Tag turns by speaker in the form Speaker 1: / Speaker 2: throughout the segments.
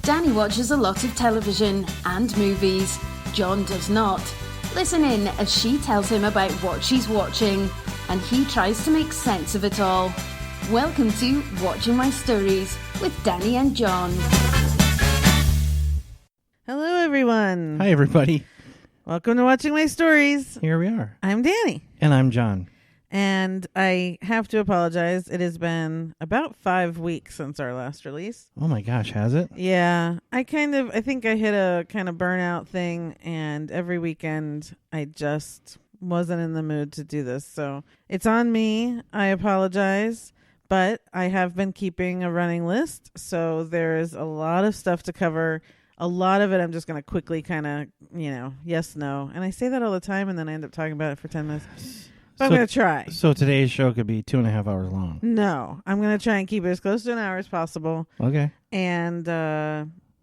Speaker 1: Dhani watches a lot of television and movies. John does not. Listen in as she tells him about what she's watching, and he tries to make sense of it all. Welcome to Watching My Stories with Dhani and John.
Speaker 2: Hello, everyone.
Speaker 3: Hi, everybody.
Speaker 2: Welcome to Watching My Stories.
Speaker 3: Here we are.
Speaker 2: I'm Dhani.
Speaker 3: And I'm John.
Speaker 2: And I have to apologize. It has been about 5 weeks since our last release.
Speaker 3: Oh my gosh, has it?
Speaker 2: Yeah. I think I hit a kind of burnout thing, and every weekend I just wasn't in the mood to do this. So it's on me. I apologize. But I have been keeping a running list. So there is a lot of stuff to cover. A lot of it I'm just going to quickly kind of, yes, no. And I say that all the time, and then I end up talking about it for 10 minutes. But I'm going to try.
Speaker 3: So today's show could be 2.5 hours long.
Speaker 2: No, I'm going to try and keep it as close to an hour as possible.
Speaker 3: Okay.
Speaker 2: And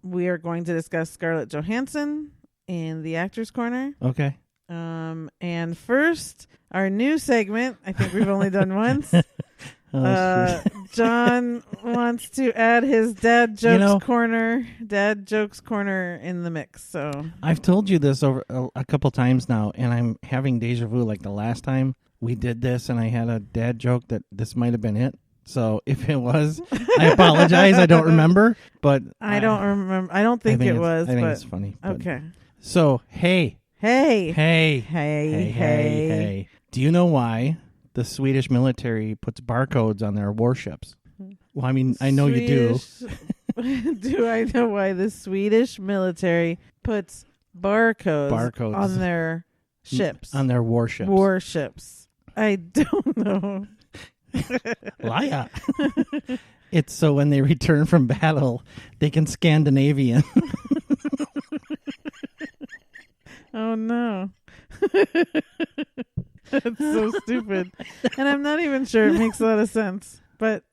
Speaker 2: we are going to discuss Scarlett Johansson in the Actors Corner.
Speaker 3: Okay.
Speaker 2: And first, our new segment, I think we've only done once. John wants to add his dad jokes corner in the mix. So
Speaker 3: I've told you this over a couple times now, and I'm having deja vu. Like the last time we did this, and I had a dad joke that this might have been it. So if it was, I apologize. I don't remember, but
Speaker 2: I don't remember. I don't think it was.
Speaker 3: I think it's funny.
Speaker 2: Okay.
Speaker 3: So hey. Do you know why the Swedish military puts barcodes on their warships? Well, I mean, I know you do.
Speaker 2: Do I know why the Swedish military puts barcodes on their ships?
Speaker 3: On their warships.
Speaker 2: Warships. I don't know.
Speaker 3: Liar. It's so when they return from battle, they can Scandinavian.
Speaker 2: Oh, no. That's so stupid. And I'm not even sure it makes a lot of sense, but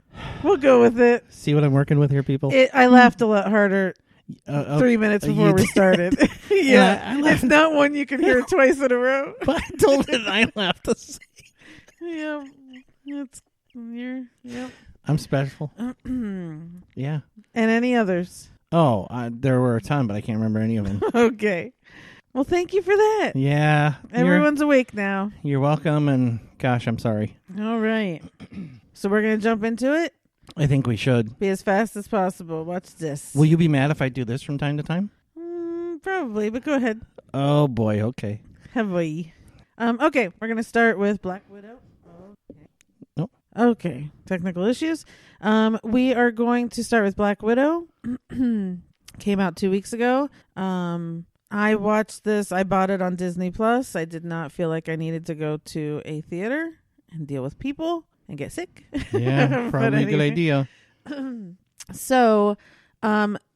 Speaker 2: we'll go with it.
Speaker 3: See what I'm working with here, people?
Speaker 2: I laughed a lot harder 3 minutes before we started. Yeah, it's not one you can hear twice in a row.
Speaker 3: But I told it I laughed the same.
Speaker 2: Yeah, yep.
Speaker 3: I'm special. Yeah.
Speaker 2: And any others?
Speaker 3: Oh, there were a ton, but I can't remember any of them.
Speaker 2: Okay. Well, thank you for that.
Speaker 3: Yeah.
Speaker 2: Everyone's awake now.
Speaker 3: You're welcome, and gosh, I'm sorry.
Speaker 2: All right. So we're going to jump into it?
Speaker 3: I think we should.
Speaker 2: Be as fast as possible. Watch this.
Speaker 3: Will you be mad if I do this from time to time?
Speaker 2: Probably, but go ahead.
Speaker 3: Oh, boy. Okay.
Speaker 2: Heavily. Okay, we're going to start with Black Widow. Okay.
Speaker 3: Nope.
Speaker 2: Okay, technical issues. We are going to start with Black Widow. Came out 2 weeks ago. I watched this. I bought it on Disney Plus. I did not feel like I needed to go to a theater and deal with people and get sick.
Speaker 3: Yeah, probably a good idea.
Speaker 2: So,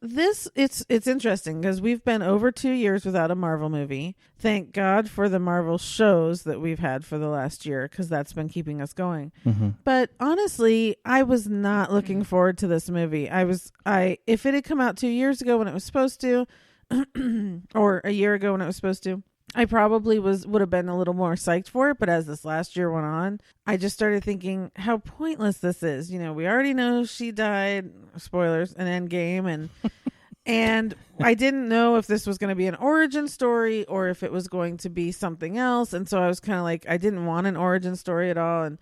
Speaker 2: it's interesting because we've been over 2 years without a Marvel movie. Thank God for the Marvel shows that we've had for the last year, because that's been keeping us going. Mm-hmm. But honestly, I was not looking forward to this movie. If it had come out 2 years ago when it was supposed to, or a year ago when it was supposed to, I probably would have been a little more psyched for it. But as this last year went on, I just started thinking how pointless this is. We already know she died, spoilers, in Endgame, and I didn't know if this was going to be an origin story or if it was going to be something else. And so I was kind of like, I didn't want an origin story at all, and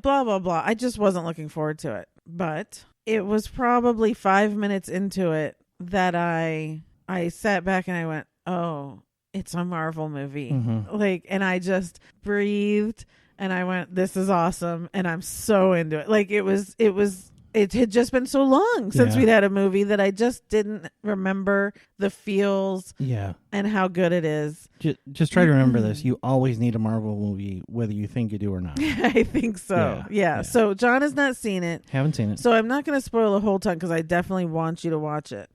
Speaker 2: blah blah blah. I just wasn't looking forward to it. But it was probably 5 minutes into it that I sat back and I went, oh, it's a Marvel movie. Mm-hmm. And I just breathed and I went, this is awesome. And I'm so into it. It had just been so long since we'd had a movie that I just didn't remember the feels and how good it is.
Speaker 3: Just try to remember this. You always need a Marvel movie, whether you think you do or not.
Speaker 2: I think so. Yeah. So John has not seen it.
Speaker 3: Haven't seen it.
Speaker 2: So I'm not going to spoil a whole ton because I definitely want you to watch it.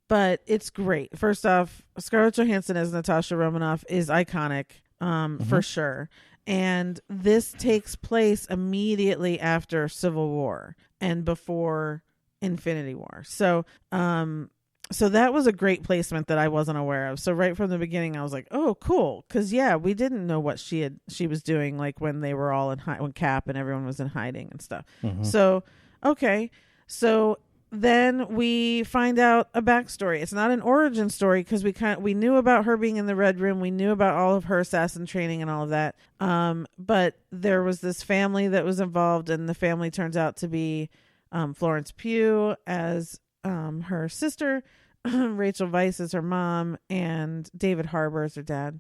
Speaker 2: But it's great. First off, Scarlett Johansson as Natasha Romanoff is iconic, for sure. And this takes place immediately after Civil War and before Infinity War. So that was a great placement that I wasn't aware of. So right from the beginning, I was like, oh, cool. Because, we didn't know what she was doing, like when they were all when Cap and everyone was in hiding and stuff. Mm-hmm. So, okay. So then we find out a backstory. It's not an origin story because we knew about her being in the Red Room. We knew about all of her assassin training and all of that. But there was this family that was involved, and the family turns out to be Florence Pugh as her sister, Rachel Weisz as her mom, and David Harbour as her dad.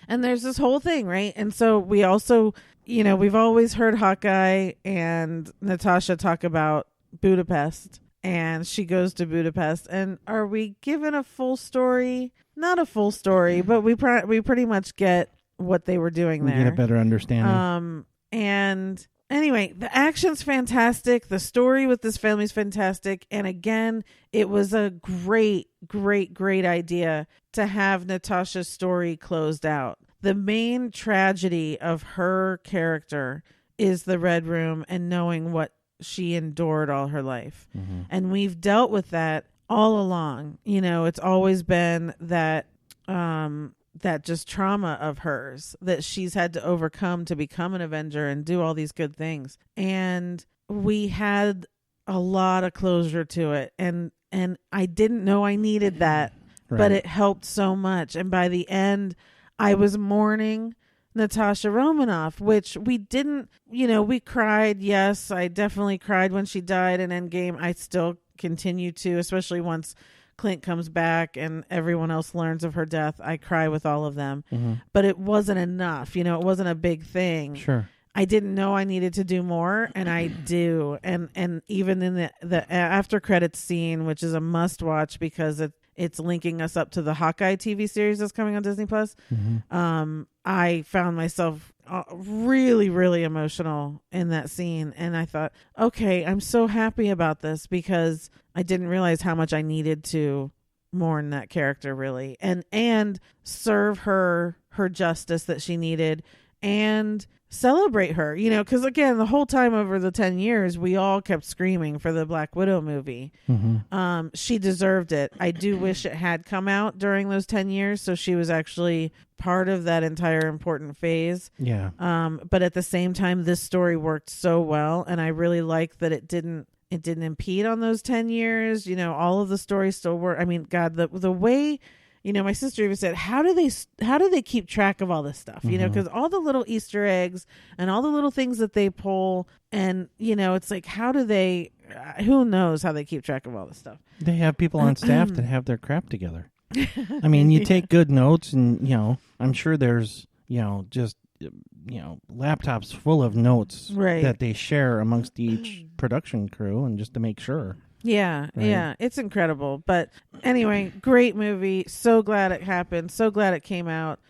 Speaker 2: And there's this whole thing, right? And so we also, we've always heard Hawkeye and Natasha talk about Budapest, and she goes to Budapest. And are we given a full story? Not a full story, but we pretty much get what they were doing there.
Speaker 3: We get a better understanding.
Speaker 2: And anyway, the action's fantastic. The story with this family's fantastic. And again, it was a great, great, great idea to have Natasha's story closed out. The main tragedy of her character is the Red Room and knowing what she endured all her life. Mm-hmm. And we've dealt with that all along. It's always been that just trauma of hers that she's had to overcome to become an Avenger and do all these good things. And we had a lot of closure to it. And I didn't know I needed that, right. But it helped so much. And by the end, I was mourning Natasha Romanoff, which we didn't, we cried. Yes, I definitely cried when she died in Endgame. I still continue to, especially once Clint comes back and everyone else learns of her death. I cry with all of them, mm-hmm. But it wasn't enough. It wasn't a big thing.
Speaker 3: Sure.
Speaker 2: I didn't know I needed to do more, and I do. And even in the after credits scene, which is a must watch because it's linking us up to the Hawkeye TV series that's coming on Disney Plus. Mm-hmm. I found myself really, really emotional in that scene. And I thought, okay, I'm so happy about this because I didn't realize how much I needed to mourn that character really and serve her justice that she needed and celebrate her, because again, the whole time over the 10 years, we all kept screaming for the Black Widow movie. Mm-hmm. She deserved it. I do wish it had come out during those 10 years. So she was actually part of that entire important phase.
Speaker 3: Yeah.
Speaker 2: But at the same time, this story worked so well. And I really like that it didn't impede on those 10 years. All of the stories still work. I mean, God, the way, my sister even said, how do they keep track of all this stuff?
Speaker 3: Mm-hmm.
Speaker 2: Because all the little Easter eggs and all the little things that they pull and, it's like, how do they, who knows how they keep track of all this stuff?
Speaker 3: They have people on staff that have their crap together. I mean, you take good notes and, I'm sure there's, just, laptops full of notes
Speaker 2: right.
Speaker 3: that they share amongst each production crew and just to make sure.
Speaker 2: Yeah,
Speaker 3: right.
Speaker 2: Yeah, it's incredible. But anyway, great movie. So glad it happened. So glad it came out.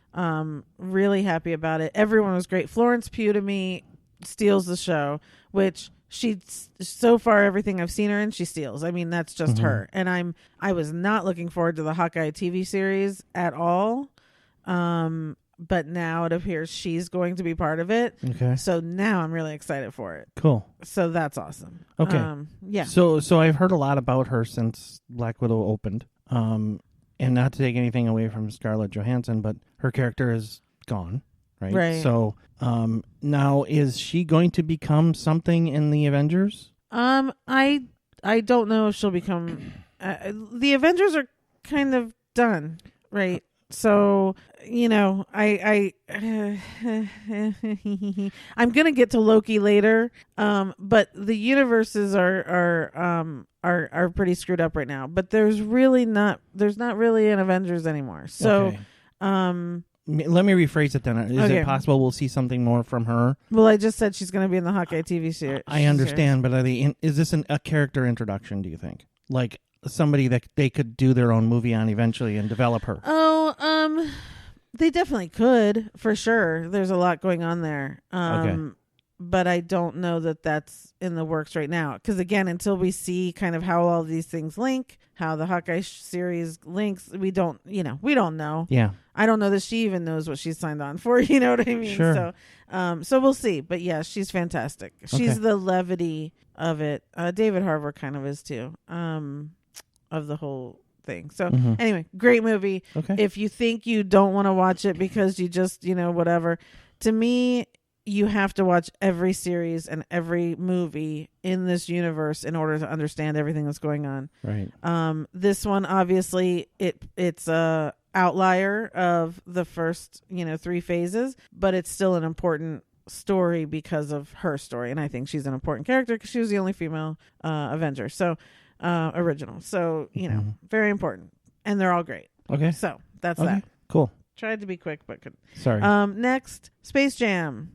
Speaker 2: Really happy about it. Everyone was great. Florence Pugh to me steals the show, which so far everything I've seen her in, she steals. I mean, that's just mm-hmm. her. And I was not looking forward to the Hawkeye TV series at all. But now it appears she's going to be part of it. Okay. So now I'm really excited for it.
Speaker 3: Cool.
Speaker 2: So that's awesome.
Speaker 3: Okay.
Speaker 2: Yeah.
Speaker 3: So I've heard a lot about her since Black Widow opened. And not to take anything away from Scarlett Johansson, but her character is gone, right?
Speaker 2: Right.
Speaker 3: So now is she going to become something in the Avengers?
Speaker 2: I don't know if she'll become. The Avengers are kind of done, right? So, I'm going to get to Loki later. But the universes are pretty screwed up right now, but there's not really an Avengers anymore. So,
Speaker 3: okay. Let me rephrase it then. Is it possible we'll see something more from her?
Speaker 2: Well, I just said she's going to be in the Hawkeye TV series.
Speaker 3: I understand, but is this a character introduction, do you think? Like somebody that they could do their own movie on eventually and develop her?
Speaker 2: They definitely could, for sure. There's a lot going on there. Okay. But I don't know that that's in the works right now. Because again, until we see kind of how all these things link, how the Hawkeye series links, we don't know. Yeah. I don't know that she even knows what she's signed on for. You know what I mean?
Speaker 3: Sure.
Speaker 2: So we'll see. But yeah, she's fantastic. She's the levity of it. David Harbour kind of is too, of the whole thing. So anyway, great movie. Okay. If you think you don't want to watch it because you just, whatever, to me, you have to watch every series and every movie in this universe in order to understand everything that's going on.
Speaker 3: Right.
Speaker 2: This one, obviously, it's a outlier of the first, 3 phases, but it's still an important story because of her story. And I think she's an important character because she was the only female Avenger. So, original. So, very important. And they're all great.
Speaker 3: Okay.
Speaker 2: So that's that.
Speaker 3: Cool.
Speaker 2: Tried to be quick, but could.
Speaker 3: Sorry.
Speaker 2: Next, Space Jam.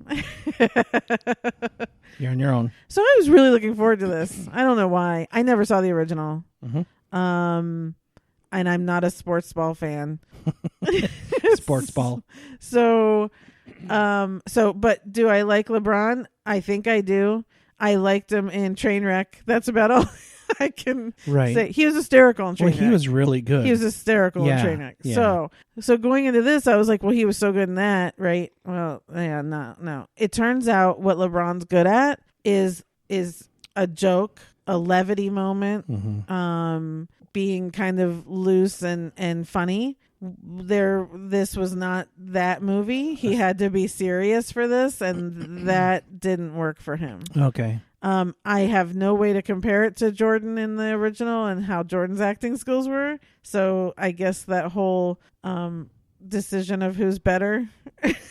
Speaker 3: You're on your own.
Speaker 2: So I was really looking forward to this. I don't know why. I never saw the original. And I'm not a sports ball fan.
Speaker 3: Sports ball.
Speaker 2: So, but do I like LeBron? I think I do. I liked him in Trainwreck. That's about all I can say. He was hysterical in Trainwreck.
Speaker 3: Well, he was really good.
Speaker 2: He was hysterical in Trainwreck. Yeah. So going into this, I was like, well, he was so good in that, right? Well, yeah, no. It turns out what LeBron's good at is a joke, a levity moment, being kind of loose and funny. This was not that movie. He had to be serious for this, and that didn't work for him.
Speaker 3: Okay.
Speaker 2: I have no way to compare it to Jordan in the original and how Jordan's acting skills were. So I guess that whole decision of who's better,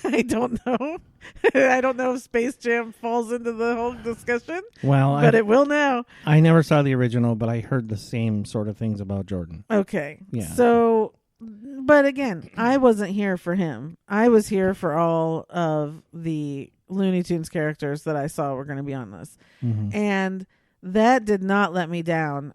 Speaker 2: I don't know. I don't know if Space Jam falls into the whole discussion.
Speaker 3: Well,
Speaker 2: but it will now.
Speaker 3: I never saw the original, but I heard the same sort of things about Jordan.
Speaker 2: Okay.
Speaker 3: Yeah.
Speaker 2: So, but again, I wasn't here for him. I was here for all of the Looney Tunes characters that I saw were going to be on this. And that did not let me down.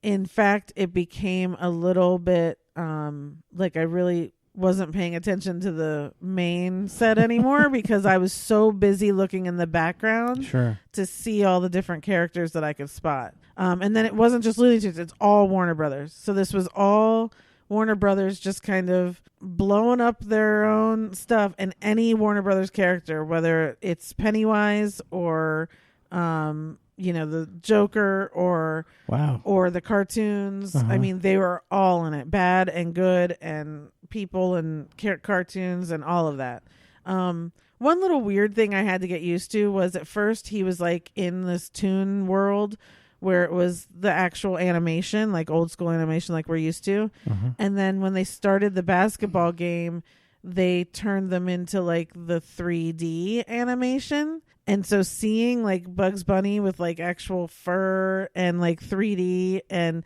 Speaker 2: In fact, it became a little bit like I really wasn't paying attention to the main set anymore because I was so busy looking in the background to see all the different characters that I could spot. And then it wasn't just Looney Tunes, it's all Warner Brothers. So this was all Warner Brothers just kind of blowing up their own stuff, and any Warner Brothers character, whether it's Pennywise or the Joker or the cartoons. I mean, they were all in it, bad and good, and people and cartoons and all of that. One little weird thing I had to get used to was at first he was like in this toon world where it was the actual animation, like old school animation like we're used to. And then when they started the basketball game, they turned them into like the 3D animation. And so seeing like Bugs Bunny with like actual fur and like 3D and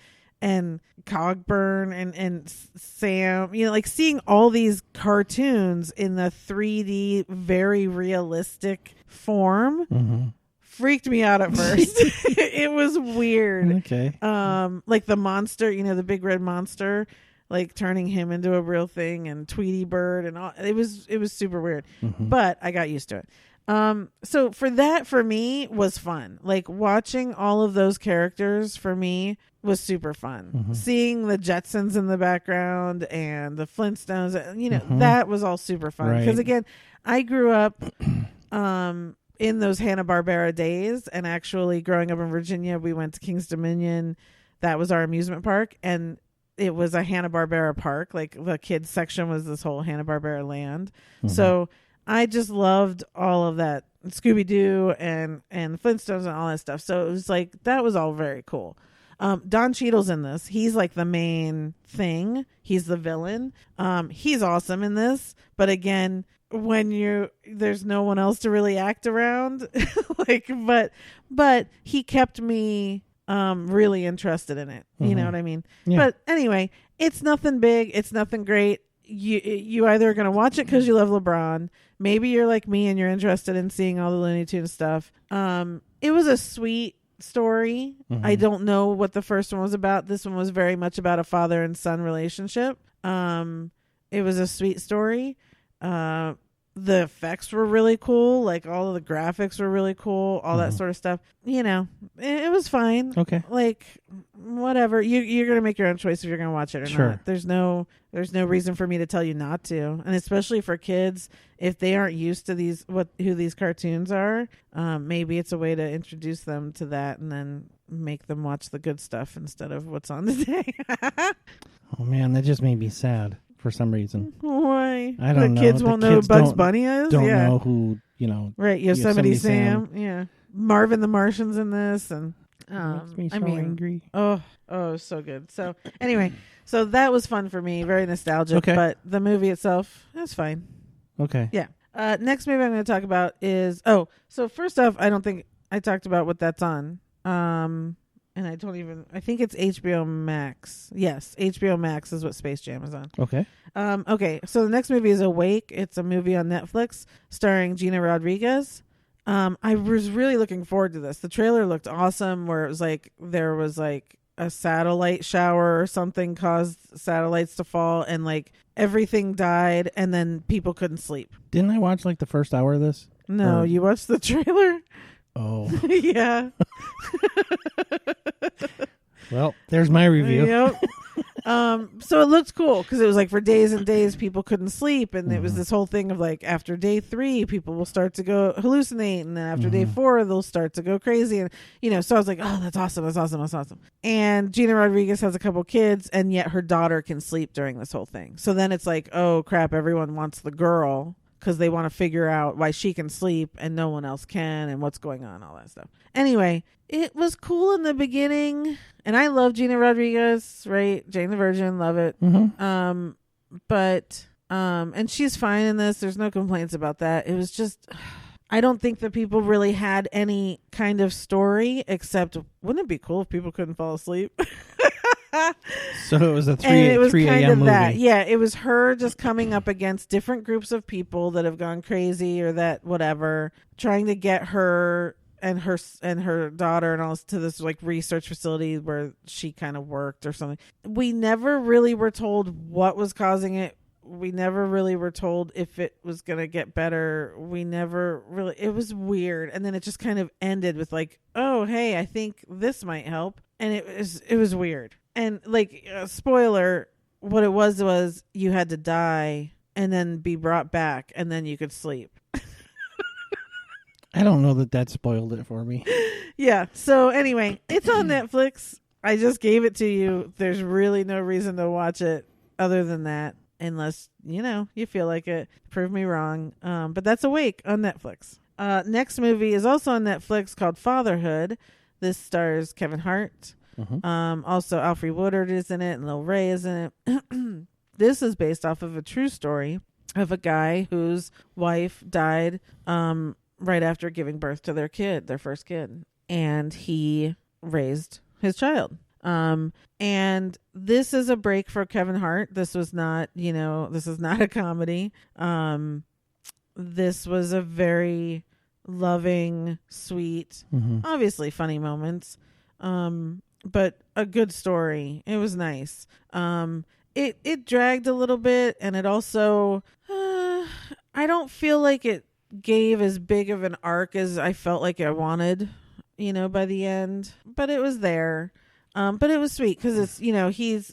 Speaker 2: Cogburn and Sam, like seeing all these cartoons in the 3D, very realistic form freaked me out at first. It was weird.
Speaker 3: Okay.
Speaker 2: Like the monster, the big red monster, like turning him into a real thing, and Tweety Bird and all. It was super weird, but I got used to it. So for me was fun. Like watching all of those characters for me was super fun. Seeing the Jetsons in the background and the Flintstones, that was all super fun. Because again, I grew up, in those Hanna-Barbera days, and actually growing up in Virginia, we went to King's Dominion. That was our amusement park, and it was a Hanna-Barbera park. Like the kids section was this whole Hanna-Barbera land. So I just loved all of that, Scooby-Doo and Flintstones and all that stuff. So it was like, that was all very cool. Don Cheadle's in this. He's like the main thing. He's the villain. He's awesome in this. But again, when there's no one else to really act around, but he kept me really interested in it. You know what I mean? Yeah. But anyway, it's nothing big. It's nothing great. You either are going to watch it because you love LeBron. Maybe you're like me and you're interested in seeing all the Looney Tunes stuff. It was a sweet story. I don't know what the first one was about. This one was very much about a father and son relationship. It was a sweet story. The effects were really cool. Like all of the graphics were really cool. All that sort of stuff. It was fine.
Speaker 3: Okay.
Speaker 2: Like whatever. You're gonna make your own choice if you're gonna watch it or not. There's no reason for me to tell you not to. And especially for kids, if they aren't used to who these cartoons are, maybe it's a way to introduce them to that and then make them watch the good stuff instead of what's on today.
Speaker 3: Oh man, that just made me sad. For some reason.
Speaker 2: Why?
Speaker 3: I don't know.
Speaker 2: The kids won't know who Bugs Bunny is?
Speaker 3: Don't know who
Speaker 2: right, Yosemite Sam. Yeah, Marvin the Martian's in this, and
Speaker 3: makes me so angry.
Speaker 2: Oh, so good. So anyway, so that was fun for me, very nostalgic.
Speaker 3: Okay.
Speaker 2: But the movie itself, that's fine.
Speaker 3: Okay.
Speaker 2: Yeah. Next movie I'm going to talk about is so first off, I don't think I talked about what that's on. And I think it's HBO Max. Yes, HBO Max is what Space Jam is on.
Speaker 3: Okay.
Speaker 2: Okay, so the next movie is Awake. It's a movie on Netflix starring Gina Rodriguez. I was really looking forward to this. The trailer looked awesome, where it was like there was like a satellite shower or something caused satellites to fall, and like everything died, and then people couldn't sleep.
Speaker 3: Didn't I watch like the first hour of this?
Speaker 2: No, you watched the trailer?
Speaker 3: Oh.
Speaker 2: Yeah.
Speaker 3: Well, there's my review.
Speaker 2: Yep. So it looked cool because it was like for days and days people couldn't sleep, and it was this whole thing of like after day 3 people will start to go hallucinate, and then after day 4 they'll start to go crazy, and so I was like, oh, that's awesome. And Gina Rodriguez has a couple kids, and yet her daughter can sleep during this whole thing. So then it's like, oh crap, everyone wants the girl because they want to figure out why she can sleep and no one else can, and what's going on, all that stuff. Anyway, it was cool in the beginning, and I love Gina Rodriguez, right? Jane the Virgin, love it. But and she's fine in this. There's no complaints about that. It was just, I don't think that people really had any kind of story except, wouldn't it be cool if people couldn't fall asleep?
Speaker 3: So it was a 3 a.m. movie.
Speaker 2: That. Yeah, it was her just coming up against different groups of people that have gone crazy or that whatever, trying to get her and her daughter and all to this like research facility where she kind of worked or something. We never really were told what was causing it. We never really were told if it was going to get better. It was weird. And then it just kind of ended with like, oh, hey, I think this might help. And it was weird. And like, spoiler, what it was you had to die and then be brought back and then you could sleep.
Speaker 3: I don't know that spoiled it for me.
Speaker 2: Yeah. So anyway, it's on Netflix. I just gave it to you. There's really no reason to watch it other than that, unless, you feel like it. Prove me wrong. But that's Awake on Netflix. Next movie is also on Netflix called Fatherhood. This stars Kevin Hart. Also Alfre Woodard is in it and Lil Ray is in it. This is based off of a true story of a guy whose wife died right after giving birth to their first kid, and he raised his child. And this is a break for Kevin Hart. This was not, this is not a comedy. This was a very loving, sweet, obviously funny moments, but a good story. It was nice. It dragged a little bit, and it also, I don't feel like it gave as big of an arc as I felt like I wanted, by the end, but it was there. But it was sweet because it's,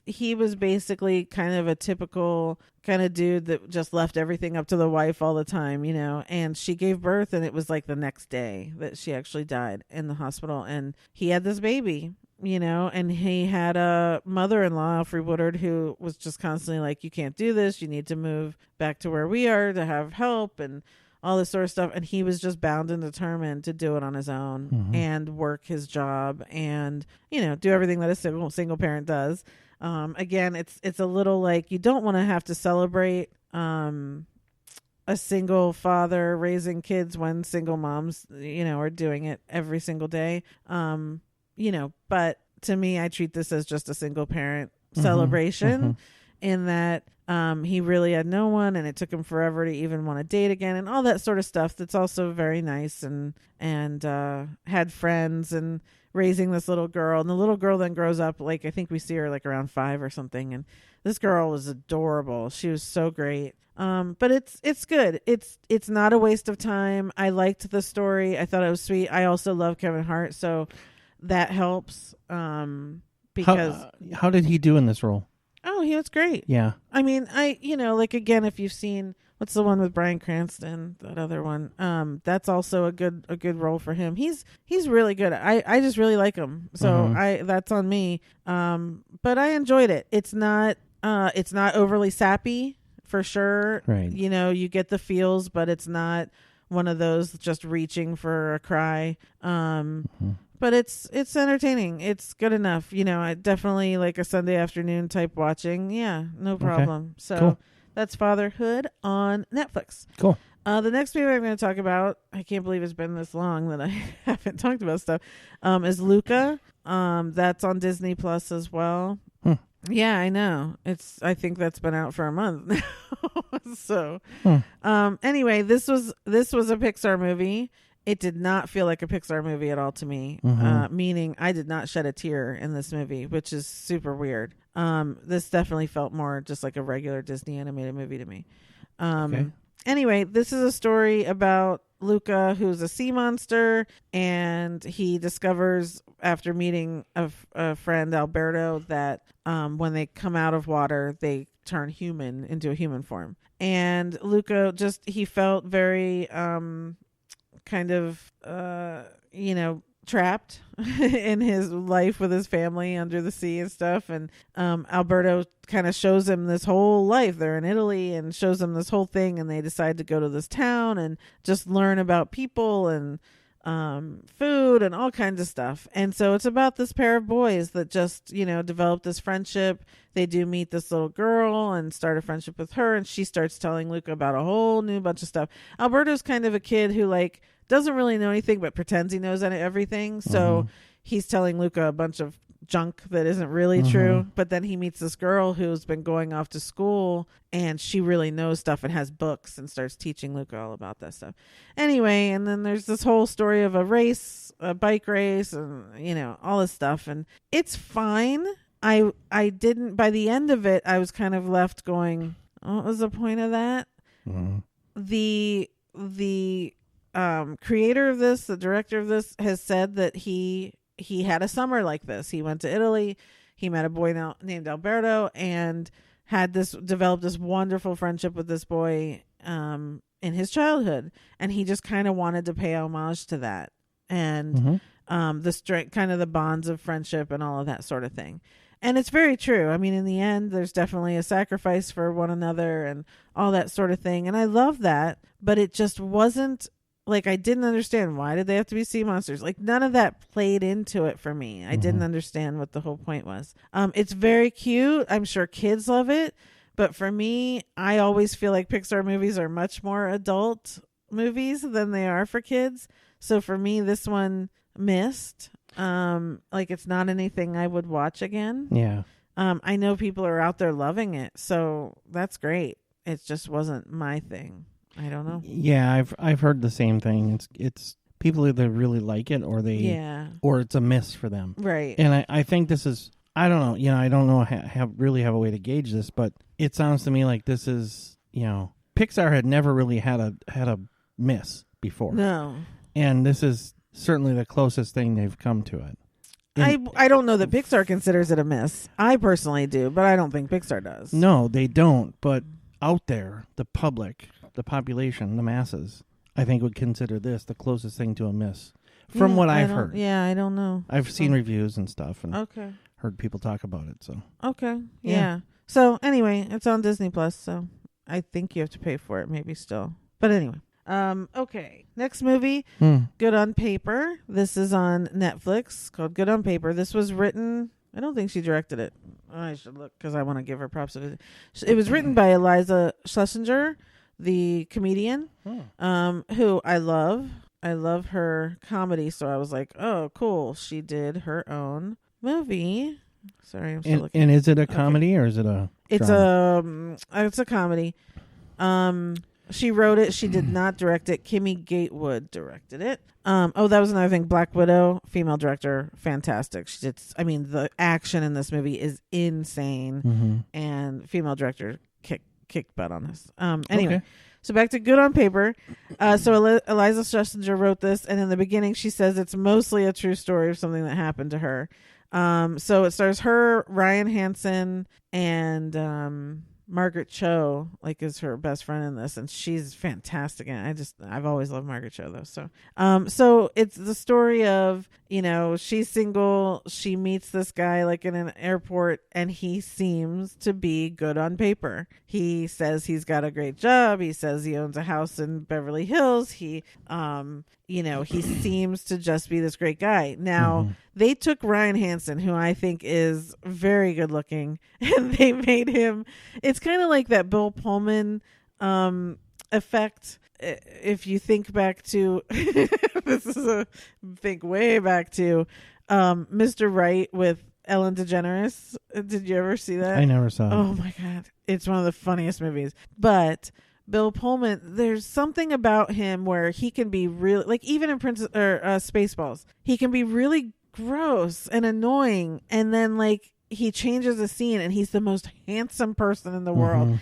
Speaker 2: he was basically kind of a typical kind of dude that just left everything up to the wife all the time, and she gave birth, and it was like the next day that she actually died in the hospital, and he had this baby, and he had a mother-in-law, Alfre Woodard, who was just constantly like, you can't do this. You need to move back to where we are to have help and all this sort of stuff. And he was just bound and determined to do it on his own and work his job and, do everything that a single parent does. Again, it's a little like, you don't want to have to celebrate a single father raising kids when single moms, are doing it every single day. But to me, I treat this as just a single parent celebration in that he really had no one, and it took him forever to even want to date again and all that sort of stuff. That's also very nice, and had friends and raising this little girl, and the little girl then grows up, like I think we see her like around 5 or something, and this girl was adorable. She was so great. But it's good. It's not a waste of time. I liked the story. I thought it was sweet. I also love Kevin Hart, so that helps. Because
Speaker 3: how did he do in this role?
Speaker 2: Oh, he was great.
Speaker 3: Yeah.
Speaker 2: I mean, like again, if you've seen, what's the one with Bryan Cranston, that other one, that's also a good role for him. He's really good. I just really like him. So that's on me. But I enjoyed it. It's not overly sappy for sure.
Speaker 3: Right.
Speaker 2: You get the feels, but it's not one of those just reaching for a cry. But it's entertaining. It's good enough. I definitely like a Sunday afternoon type watching. Yeah, no problem. So
Speaker 3: cool.
Speaker 2: That's Fatherhood on Netflix.
Speaker 3: Cool.
Speaker 2: The next movie I'm going to talk about, I can't believe it's been this long that I haven't talked about stuff, is Luca. That's on Disney Plus as well. Yeah, I know. I think that's been out for a month now. So, anyway, this was a Pixar movie. It did not feel like a Pixar movie at all to me. Meaning I did not shed a tear in this movie, which is super weird. This definitely felt more just like a regular Disney animated movie to me. Okay. Anyway, this is a story about Luca, who's a sea monster, and he discovers after meeting a friend, Alberto, that when they come out of water, they turn human into a human form. And Luca he felt very kind of, trapped in his life with his family under the sea and stuff. And Alberto kind of shows him this whole life. They're in Italy and shows him this whole thing, and they decide to go to this town and just learn about people and food and all kinds of stuff. And so it's about this pair of boys that just, develop this friendship. They do meet this little girl and start a friendship with her, and she starts telling Luca about a whole new bunch of stuff. Alberto's kind of a kid who doesn't really know anything but pretends he knows everything. So he's telling Luca a bunch of junk that isn't really true. But then he meets this girl who's been going off to school, and she really knows stuff and has books and starts teaching Luca all about that stuff. Anyway, and then there's this whole story of a bike race, and all this stuff. And it's fine. I didn't, by the end of it, I was kind of left going, what was the point of that? The creator of this, the director of this, has said that he had a summer like this. He went to Italy. He met a boy named Alberto and developed this wonderful friendship with this boy in his childhood. And he just kind of wanted to pay homage to that. And the strength, kind of the bonds of friendship and all of that sort of thing. And it's very true. I mean, in the end, there's definitely a sacrifice for one another and all that sort of thing. And I love that, but it just wasn't I didn't understand, why did they have to be sea monsters? None of that played into it for me. I didn't understand what the whole point was. It's very cute. I'm sure kids love it. But for me, I always feel like Pixar movies are much more adult movies than they are for kids. So for me, this one missed. It's not anything I would watch again.
Speaker 3: Yeah.
Speaker 2: I know people are out there loving it, so that's great. It just wasn't my thing. I don't know. Yeah,
Speaker 3: I've heard the same thing. It's people either really like it or or it's a miss for them.
Speaker 2: Right.
Speaker 3: And I think this is, I don't know. I don't know really have a way to gauge this, but it sounds to me like this is, Pixar had never really had a miss before.
Speaker 2: No.
Speaker 3: And this is certainly the closest thing they've come to it.
Speaker 2: I don't know that Pixar considers it a miss. I personally do, but I don't think Pixar does.
Speaker 3: No, they don't. But out there, the public, the population, the masses, I think would consider this the closest thing to a miss. From what I've heard.
Speaker 2: Yeah, I don't know.
Speaker 3: I've seen reviews and stuff and
Speaker 2: okay.
Speaker 3: heard people talk about it. So
Speaker 2: okay. Yeah. So anyway, it's on Disney Plus, so I think you have to pay for it maybe still. But anyway. Okay. Next movie, Good on Paper. This is on Netflix, called Good on Paper. This was written, I don't think she directed it. I should look because I want to give her props. It was written by Eliza Schlesinger, the comedian, who I love. I love her comedy, so I was like, oh, cool. She did her own movie. Sorry, I'm still looking.
Speaker 3: And is it a comedy or is it a drama?
Speaker 2: It's a comedy. She wrote it. She did not direct it. Kimmy Gatewood directed it. That was another thing. Black Widow, female director, fantastic. She did. I mean, the action in this movie is insane, and female director kicked butt on this. Anyway, so back to Good on Paper. So Eliza Schlesinger wrote this, and in the beginning, she says it's mostly a true story of something that happened to her. So it stars her, Ryan Hansen, and Margaret Cho is her best friend in this, and she's fantastic. And I've always loved Margaret Cho though. So it's the story of, she's single. She meets this guy in an airport, and he seems to be good on paper. He says he's got a great job. He says he owns a house in Beverly Hills. He seems to just be this great guy. Now, they took Ryan Hansen, who I think is very good looking, and they made him, it's kind of like that Bill Pullman effect. If you think back to, think way back to Mr. Right with Ellen DeGeneres. Did you ever see that?
Speaker 3: I never saw it.
Speaker 2: Oh my God. It's one of the funniest movies. But Bill Pullman, there's something about him where he can be really, even in Spaceballs, he can be really gross and annoying, and then he changes the scene and he's the most handsome person in the world.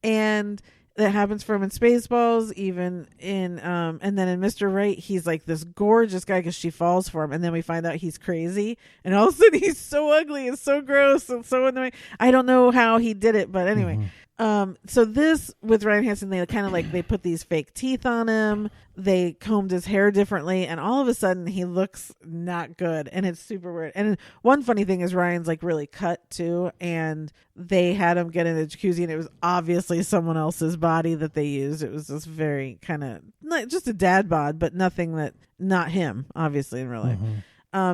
Speaker 2: And that happens for him in Spaceballs, even in and then in Mr. Right, he's this gorgeous guy because she falls for him, and then we find out he's crazy, and all of a sudden he's so ugly and so gross and so annoying. I don't know how he did it, but anyway. So this with Ryan Hansen, they kind of they put these fake teeth on him. They combed his hair differently, and all of a sudden he looks not good, and it's super weird. And one funny thing is Ryan's really cut too, and they had him get in a jacuzzi, and it was obviously someone else's body that they used. It was just very kind of just a dad bod, but not him, obviously in real life.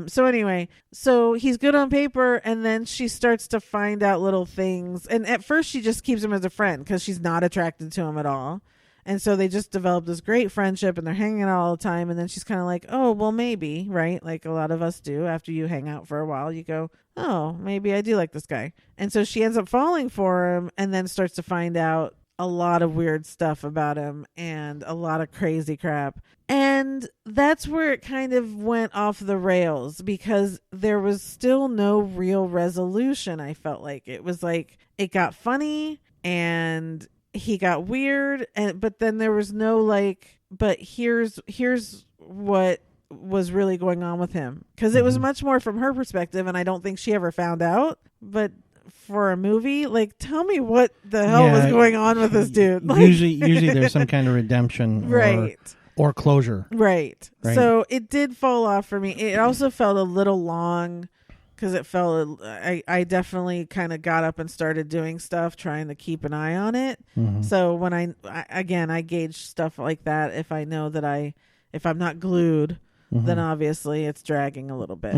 Speaker 2: So anyway, so he's good on paper, and then she starts to find out little things. And at first she just keeps him as a friend because she's not attracted to him at all. And so they just develop this great friendship, and they're hanging out all the time. And then she's kind of oh, well, maybe, right? Like a lot of us do. After you hang out for a while, you go, oh, maybe I do like this guy. And so she ends up falling for him, and then starts to find out a lot of weird stuff about him and a lot of crazy crap. And that's where it kind of went off the rails, because there was still no real resolution. I felt it was it got funny and he got weird, but then there was no but here's what was really going on with him, because it was much more from her perspective, and I don't think she ever found out. But for a movie, tell me what the hell was going on with this dude.
Speaker 3: Usually there's some kind of redemption,
Speaker 2: right,
Speaker 3: or closure,
Speaker 2: right. So it did fall off for me. It also felt a little long, because it felt I definitely kind of got up and started doing stuff, trying to keep an eye on it. So when I gauge stuff like that, if I know that if I'm not glued, then obviously it's dragging a little bit.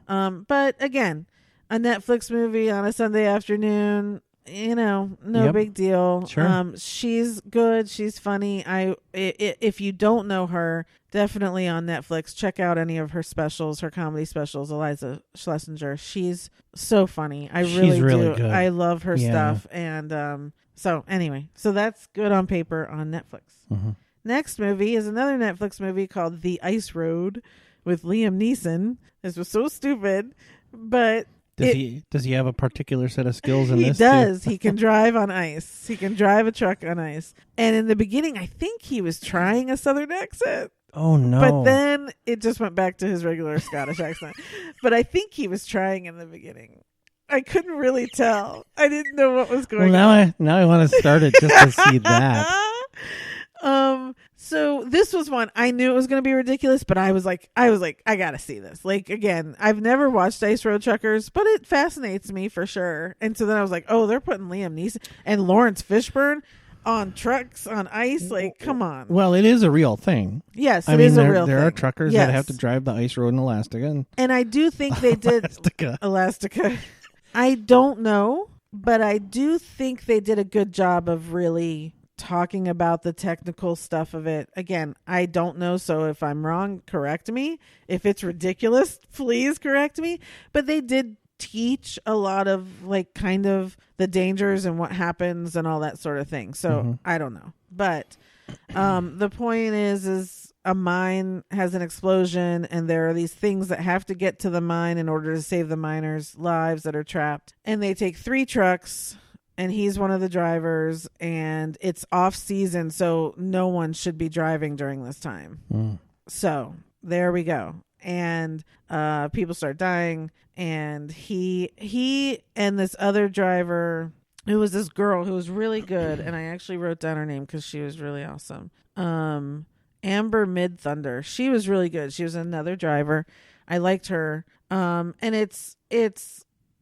Speaker 2: But again, a Netflix movie on a Sunday afternoon, no big deal.
Speaker 3: Sure.
Speaker 2: She's good. She's funny. If you don't know her, definitely on Netflix, check out any of her specials, her comedy specials. Iliza Shlesinger. She's so funny. She's really do. Good. I love her stuff. And so anyway, so that's good on paper on Netflix. Next movie is another Netflix movie called The Ice Road with Liam Neeson. This was so stupid, but
Speaker 3: Does he have a particular set of skills in this?
Speaker 2: He does. He can drive on ice. He can drive a truck on ice. And in the beginning, I think he was trying a Southern accent.
Speaker 3: Oh, no.
Speaker 2: But then it just went back to his regular Scottish accent. But I think he was trying in the beginning. I couldn't really tell. I didn't know what was going on.
Speaker 3: Now I want to start it just to see that.
Speaker 2: So this was one I knew it was going to be ridiculous, but I was like, I gotta see this. Again, I've never watched Ice Road Truckers, but it fascinates me for sure. And so then I was like, oh, they're putting Liam Neeson and Lawrence Fishburne on trucks on ice. Come on.
Speaker 3: Well, it is a real thing.
Speaker 2: Yes, it is a real thing.
Speaker 3: There are truckers that have to drive the ice road in Alaska.
Speaker 2: And I do think they did Elastica. I don't know, but I do think they did a good job of really talking about the technical stuff of it. Again, I don't know, so if I'm wrong, correct me. If it's ridiculous, please correct me. But they did teach a lot of kind of the dangers and what happens and all that sort of thing. So I don't know. But the point is a mine has an explosion, and there are these things that have to get to the mine in order to save the miners' lives that are trapped. And they take 3 trucks, and he's one of the drivers, and it's off season, so no one should be driving during this time. So there we go. And people start dying, and he and this other driver, It was this girl who was really good, and I actually wrote down her name because she was really awesome. Amber Mid Thunder. She was really good. She was another driver. I liked her. And it's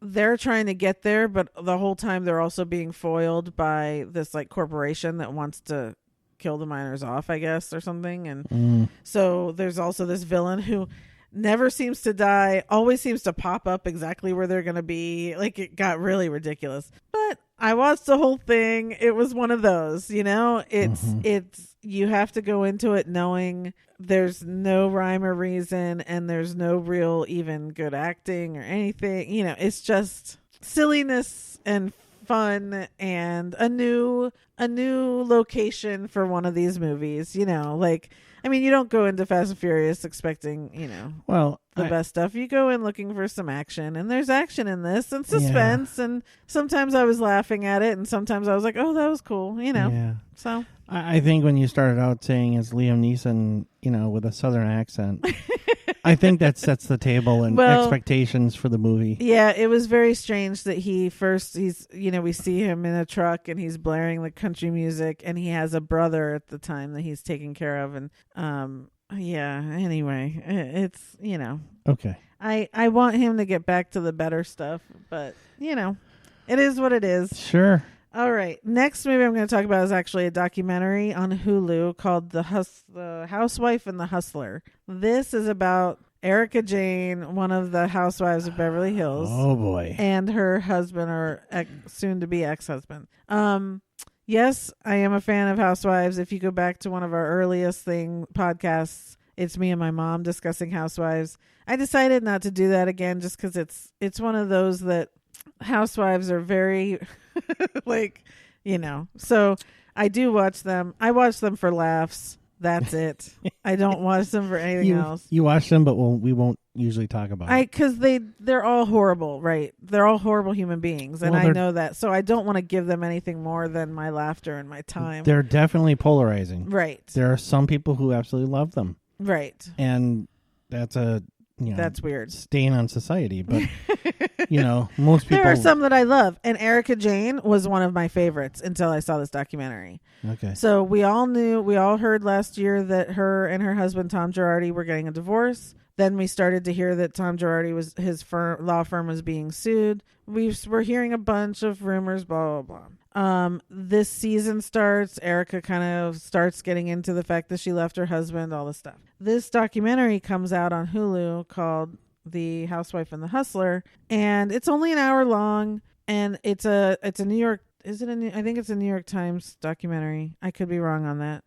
Speaker 2: they're trying to get there, but the whole time they're also being foiled by this like corporation that wants to kill the miners off, I guess, or something. And so there's also this villain who never seems to die, always seems to pop up exactly where they're going to be. Like, it got really ridiculous. But I watched the whole thing. It was one of those, it's you have to go into it knowing there's no rhyme or reason and there's no real even good acting or anything. It's just silliness and fun and a new location for one of these movies. You don't go into Fast and Furious expecting, the best stuff. You go in looking for some action, and there's action in this and suspense. Yeah. And sometimes I was laughing at it, and sometimes I was like, "Oh, that was cool," Yeah. So
Speaker 3: I think when you started out saying it's Liam Neeson, with a Southern accent, I think that sets the table and expectations for the movie.
Speaker 2: Yeah, it was very strange that he's we see him in a truck and he's blaring the country music, and he has a brother at the time that he's taking care of, and anyway, it's
Speaker 3: okay.
Speaker 2: I want him to get back to the better stuff, but it is what it is.
Speaker 3: Sure.
Speaker 2: All right. Next movie I'm going to talk about is actually a documentary on Hulu called The Housewife and the Hustler. This is about Erica Jane, one of the housewives of Beverly Hills.
Speaker 3: Oh, boy.
Speaker 2: And her husband, or soon-to-be ex-husband. Yes, I am a fan of Housewives. If you go back to one of our earliest podcasts, it's me and my mom discussing Housewives. I decided not to do that again just because it's one of those that Housewives are very so I do watch them. I watch them for laughs. That's it. I don't watch them for anything else.
Speaker 3: You watch them, but we won't usually talk about it.
Speaker 2: Because they're all horrible, right? They're all horrible human beings, and I know that. So I don't want to give them anything more than my laughter and my time.
Speaker 3: They're definitely polarizing.
Speaker 2: Right.
Speaker 3: There are some people who absolutely love them.
Speaker 2: Right.
Speaker 3: And that's
Speaker 2: that's weird.
Speaker 3: Stain on society, but most people.
Speaker 2: There are some that I love, and Erica Jane was one of my favorites until I saw this documentary. Okay. So we all heard last year that her and her husband Tom Girardi were getting a divorce. Then we started to hear that Tom Girardi his law firm was being sued. We're hearing a bunch of rumors, blah blah blah. This season starts. Erica kind of starts getting into the fact that she left her husband, all this stuff. This documentary comes out on Hulu called The Housewife and the Hustler, and it's only an hour long, and it's a New York. I think it's a New York Times documentary. I could be wrong on that.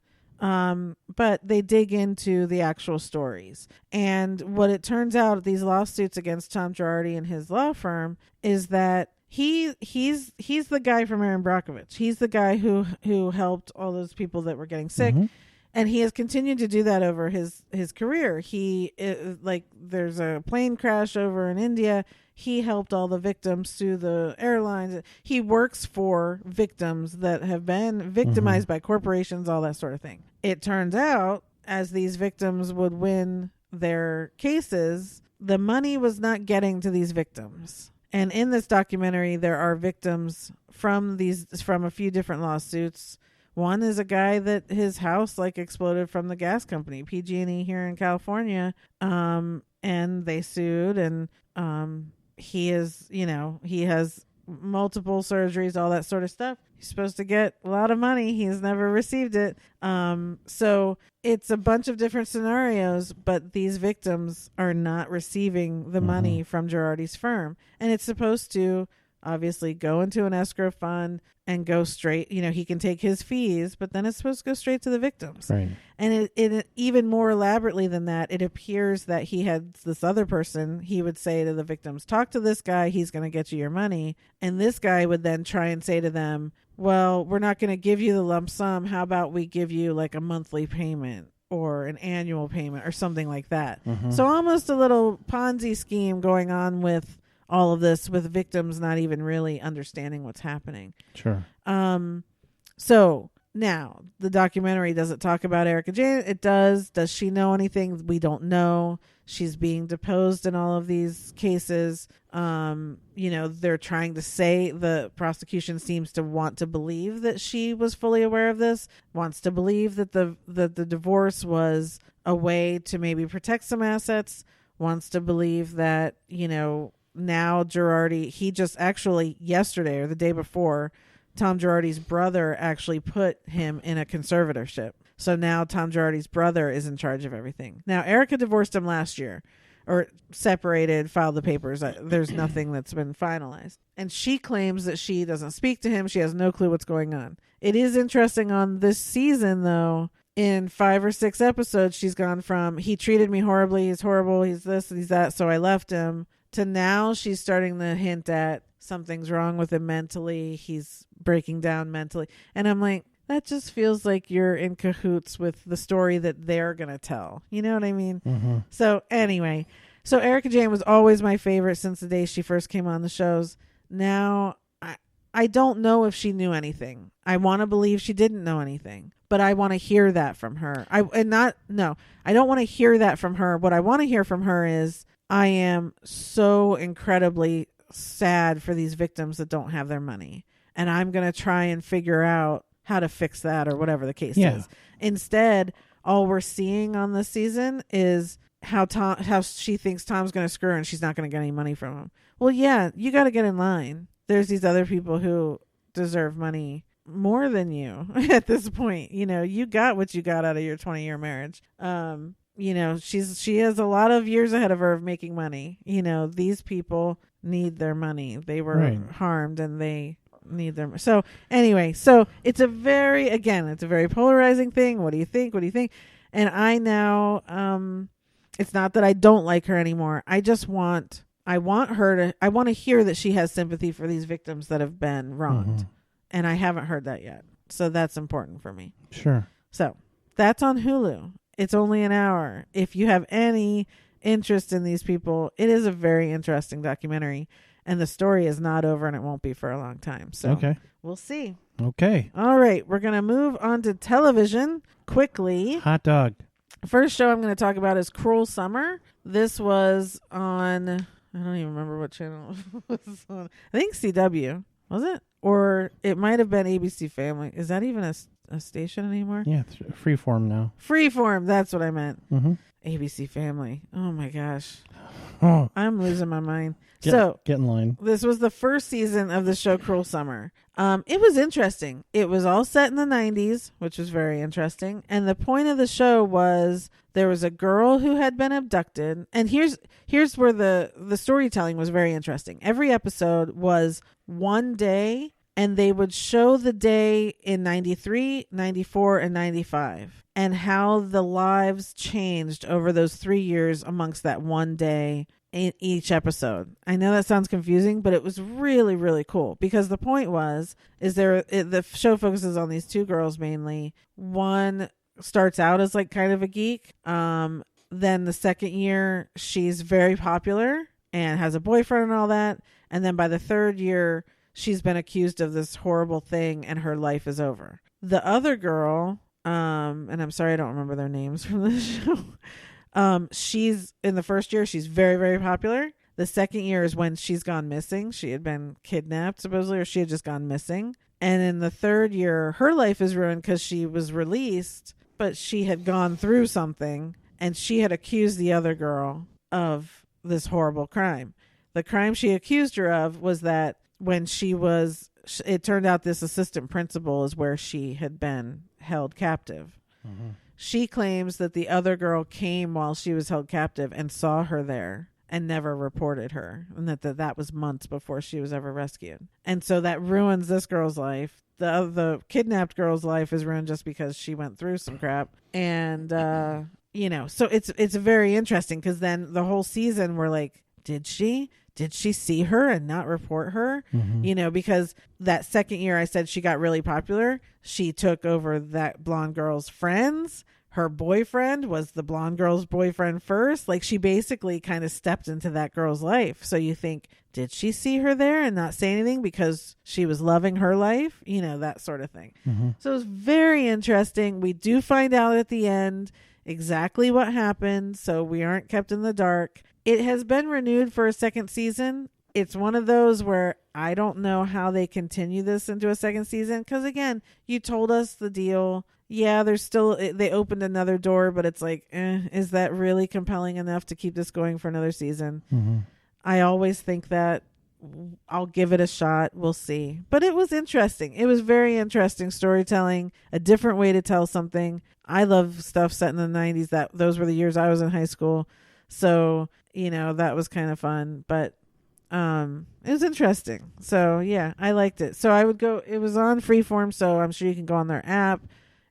Speaker 2: But they dig into the actual stories, and what it turns out, these lawsuits against Tom Girardi and his law firm, is that he's the guy from Erin Brockovich. He's the guy who helped all those people that were getting sick. Mm-hmm. And he has continued to do that over his career. There's a plane crash over in India. He helped all the victims sue the airlines. He works for victims that have been victimized by corporations, all that sort of thing. It turns out, as these victims would win their cases, the money was not getting to these victims. And in this documentary, there are victims from a few different lawsuits. One is a guy that his house exploded from the gas company, PG&E here in California. And they sued, and he has multiple surgeries, all that sort of stuff. He's supposed to get a lot of money. He's never received it. So it's a bunch of different scenarios, but these victims are not receiving the money from Girardi's firm. And it's supposed to obviously go into an escrow fund and go straight, he can take his fees, but then it's supposed to go straight to the victims. Right. And it even more elaborately than that, it appears that he had this other person, he would say to the victims, talk to this guy, he's going to get you your money. And this guy would then try and say to them, well, we're not going to give you the lump sum. How about we give you a monthly payment or an annual payment or something like that? Mm-hmm. So almost a little Ponzi scheme going on with all of this, with victims not even really understanding what's happening.
Speaker 3: Sure.
Speaker 2: So now the documentary, does it talk about Erica Jane? It does. Does she know anything? We don't know. She's being deposed in all of these cases. They're trying to say, the prosecution seems to want to believe that she was fully aware of this, wants to believe that the divorce was a way to maybe protect some assets, wants to believe that, now Girardi, he just actually yesterday or the day before, Tom Girardi's brother actually put him in a conservatorship. So now Tom Girardi's brother is in charge of everything. Now, Erica divorced him last year, or separated, filed the papers. There's nothing that's been finalized. And she claims that she doesn't speak to him. She has no clue what's going on. It is interesting on this season, though. In 5 or 6 episodes, she's gone from, he treated me horribly, he's horrible, he's this, he's that, so I left him, to now she's starting to hint at something's wrong with him mentally. He's breaking down mentally. And I'm like, that just feels like you're in cahoots with the story that they're going to tell. You know what I mean? Mm-hmm. So anyway, Erica Jane was always my favorite since the day she first came on the shows. Now, I don't know if she knew anything. I want to believe she didn't know anything, but I want to hear that from her. I don't want to hear that from her. What I want to hear from her is, I am so incredibly sad for these victims that don't have their money, and I'm going to try and figure out how to fix that, or whatever the case is. Instead, all we're seeing on this season is how she thinks Tom's going to screw her and she's not going to get any money from him. Well, yeah, you got to get in line. There's these other people who deserve money more than you at this point. You got what you got out of your 20-year marriage. She has a lot of years ahead of her of making money. These people need their money. They were harmed and they need them. So anyway, it's a very polarizing thing. What do you think? And I now, it's not that I don't like her anymore. I want to hear that she has sympathy for these victims that have been wronged. Mm-hmm. And I haven't heard that yet. So that's important for me.
Speaker 3: Sure.
Speaker 2: So that's on Hulu. It's only an hour. If you have any interest in these people, it is a very interesting documentary. And the story is not over, and it won't be for a long time. So
Speaker 3: okay.
Speaker 2: We'll see.
Speaker 3: Okay.
Speaker 2: All right. We're going to move on to television quickly.
Speaker 3: Hot dog.
Speaker 2: First show I'm going to talk about is Cruel Summer. This was on, I don't even remember what channel it was on. I think CW. Was it? Or it might have been ABC Family. Is that even a station anymore?
Speaker 3: Yeah, it's Freeform now.
Speaker 2: Freeform. That's what I meant.
Speaker 3: Mm-hmm.
Speaker 2: ABC Family. Oh, my gosh.
Speaker 3: Oh.
Speaker 2: I'm losing my mind.
Speaker 3: Get in line.
Speaker 2: This was the first season of the show Cruel Summer. It was interesting. It was all set in the 90s, which was very interesting. And the point of the show was there was a girl who had been abducted. And here's where the storytelling was very interesting. Every episode was one day, and they would show the day in 93, 94, and 95, and how the lives changed over those 3 years amongst that one day in each episode. I know that sounds confusing, but it was really, really cool, because the point is the show focuses on these two girls mainly. One starts out as like kind of a geek. Then the second year, she's very popular and has a boyfriend and all that. And then by the third year, she's been accused of this horrible thing and her life is over. The other girl, and I'm sorry I don't remember their names from the show. She's in the first year, she's very, very popular. The second year is when she's gone missing. She had been kidnapped supposedly, or she had just gone missing. And in the third year, her life is ruined because she was released, but she had gone through something and she had accused the other girl of this horrible crime. The crime she accused her of was that when it turned out this assistant principal is where she had been held captive. Mm-hmm. She claims that the other girl came while she was held captive and saw her there and never reported her, and that was months before she was ever rescued. And so that ruins this girl's life. The kidnapped girl's life is ruined just because she went through some crap. And so it's very interesting, because then the whole season we're like, did she see her and not report her? Mm-hmm. Because that second year I said she got really popular. She took over that blonde girl's friends. Her boyfriend was the blonde girl's boyfriend first. Like, she basically kind of stepped into that girl's life. So you think, did she see her there and not say anything because she was loving her life? That sort of thing. Mm-hmm. So it was very interesting. We do find out at the end exactly what happened, so we aren't kept in the dark. It has been renewed for a second season. It's one of those where I don't know how they continue this into a second season, because again, you told us the deal. Yeah, there's still, they opened another door, but it's like, is that really compelling enough to keep this going for another season?
Speaker 3: Mm-hmm.
Speaker 2: I always think that. I'll give it a shot. We'll see. But it was interesting. It was very interesting storytelling, a different way to tell something. I love stuff set in the 90s. Those were the years I was in high school. So, that was kind of fun, but it was interesting. So, yeah, I liked it. So I would go, it was on Freeform, so I'm sure you can go on their app.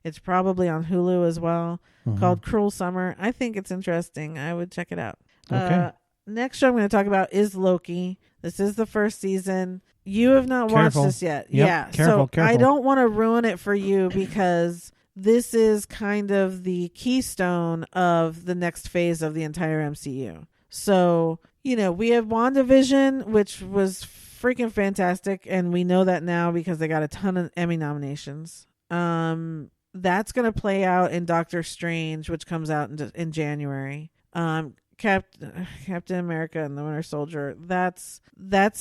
Speaker 2: It's probably on Hulu as well, called Cruel Summer. I think it's interesting. I would check it out.
Speaker 3: Okay.
Speaker 2: Next show I'm going to talk about is Loki. This is the first season. You have not watched this yet.
Speaker 3: Yep.
Speaker 2: Yeah.
Speaker 3: Careful.
Speaker 2: I don't want to ruin it for you because this is kind of the keystone of the next phase of the entire MCU. So, we have WandaVision, which was freaking fantastic. And we know that now because they got a ton of Emmy nominations. That's going to play out in Doctor Strange, which comes out in January. Captain America and the Winter Soldier, that's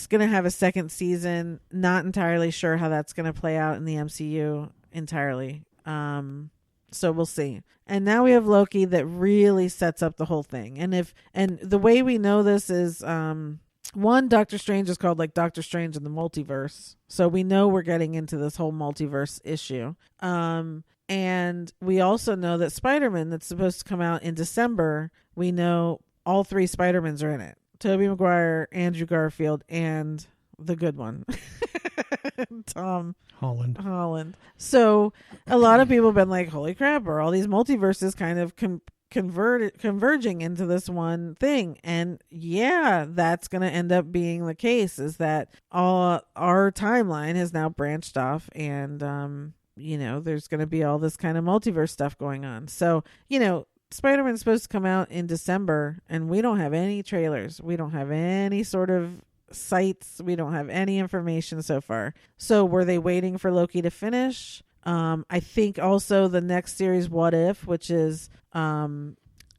Speaker 2: going to have a second season. Not entirely sure how that's going to play out in the MCU entirely. So we'll see. And now we have Loki that really sets up the whole thing. And the way we know this is one, Doctor Strange is called like Doctor Strange in the multiverse. So we know we're getting into this whole multiverse issue. And we also know that Spider-Man, that's supposed to come out in December, we know all three Spider-Mans are in it. Tobey Maguire, Andrew Garfield, and the good one. Tom Holland. So a lot of people have been like, holy crap, are all these multiverses kind of converging into this one thing? And yeah, that's going to end up being the case, is that all our timeline has now branched off, and there's going to be all this kind of multiverse stuff going on. So, Spider-Man's supposed to come out in December, and we don't have any trailers. We don't have any sort of sites. We don't have any information so far. So were they waiting for Loki to finish? I think also the next series, What If, which is the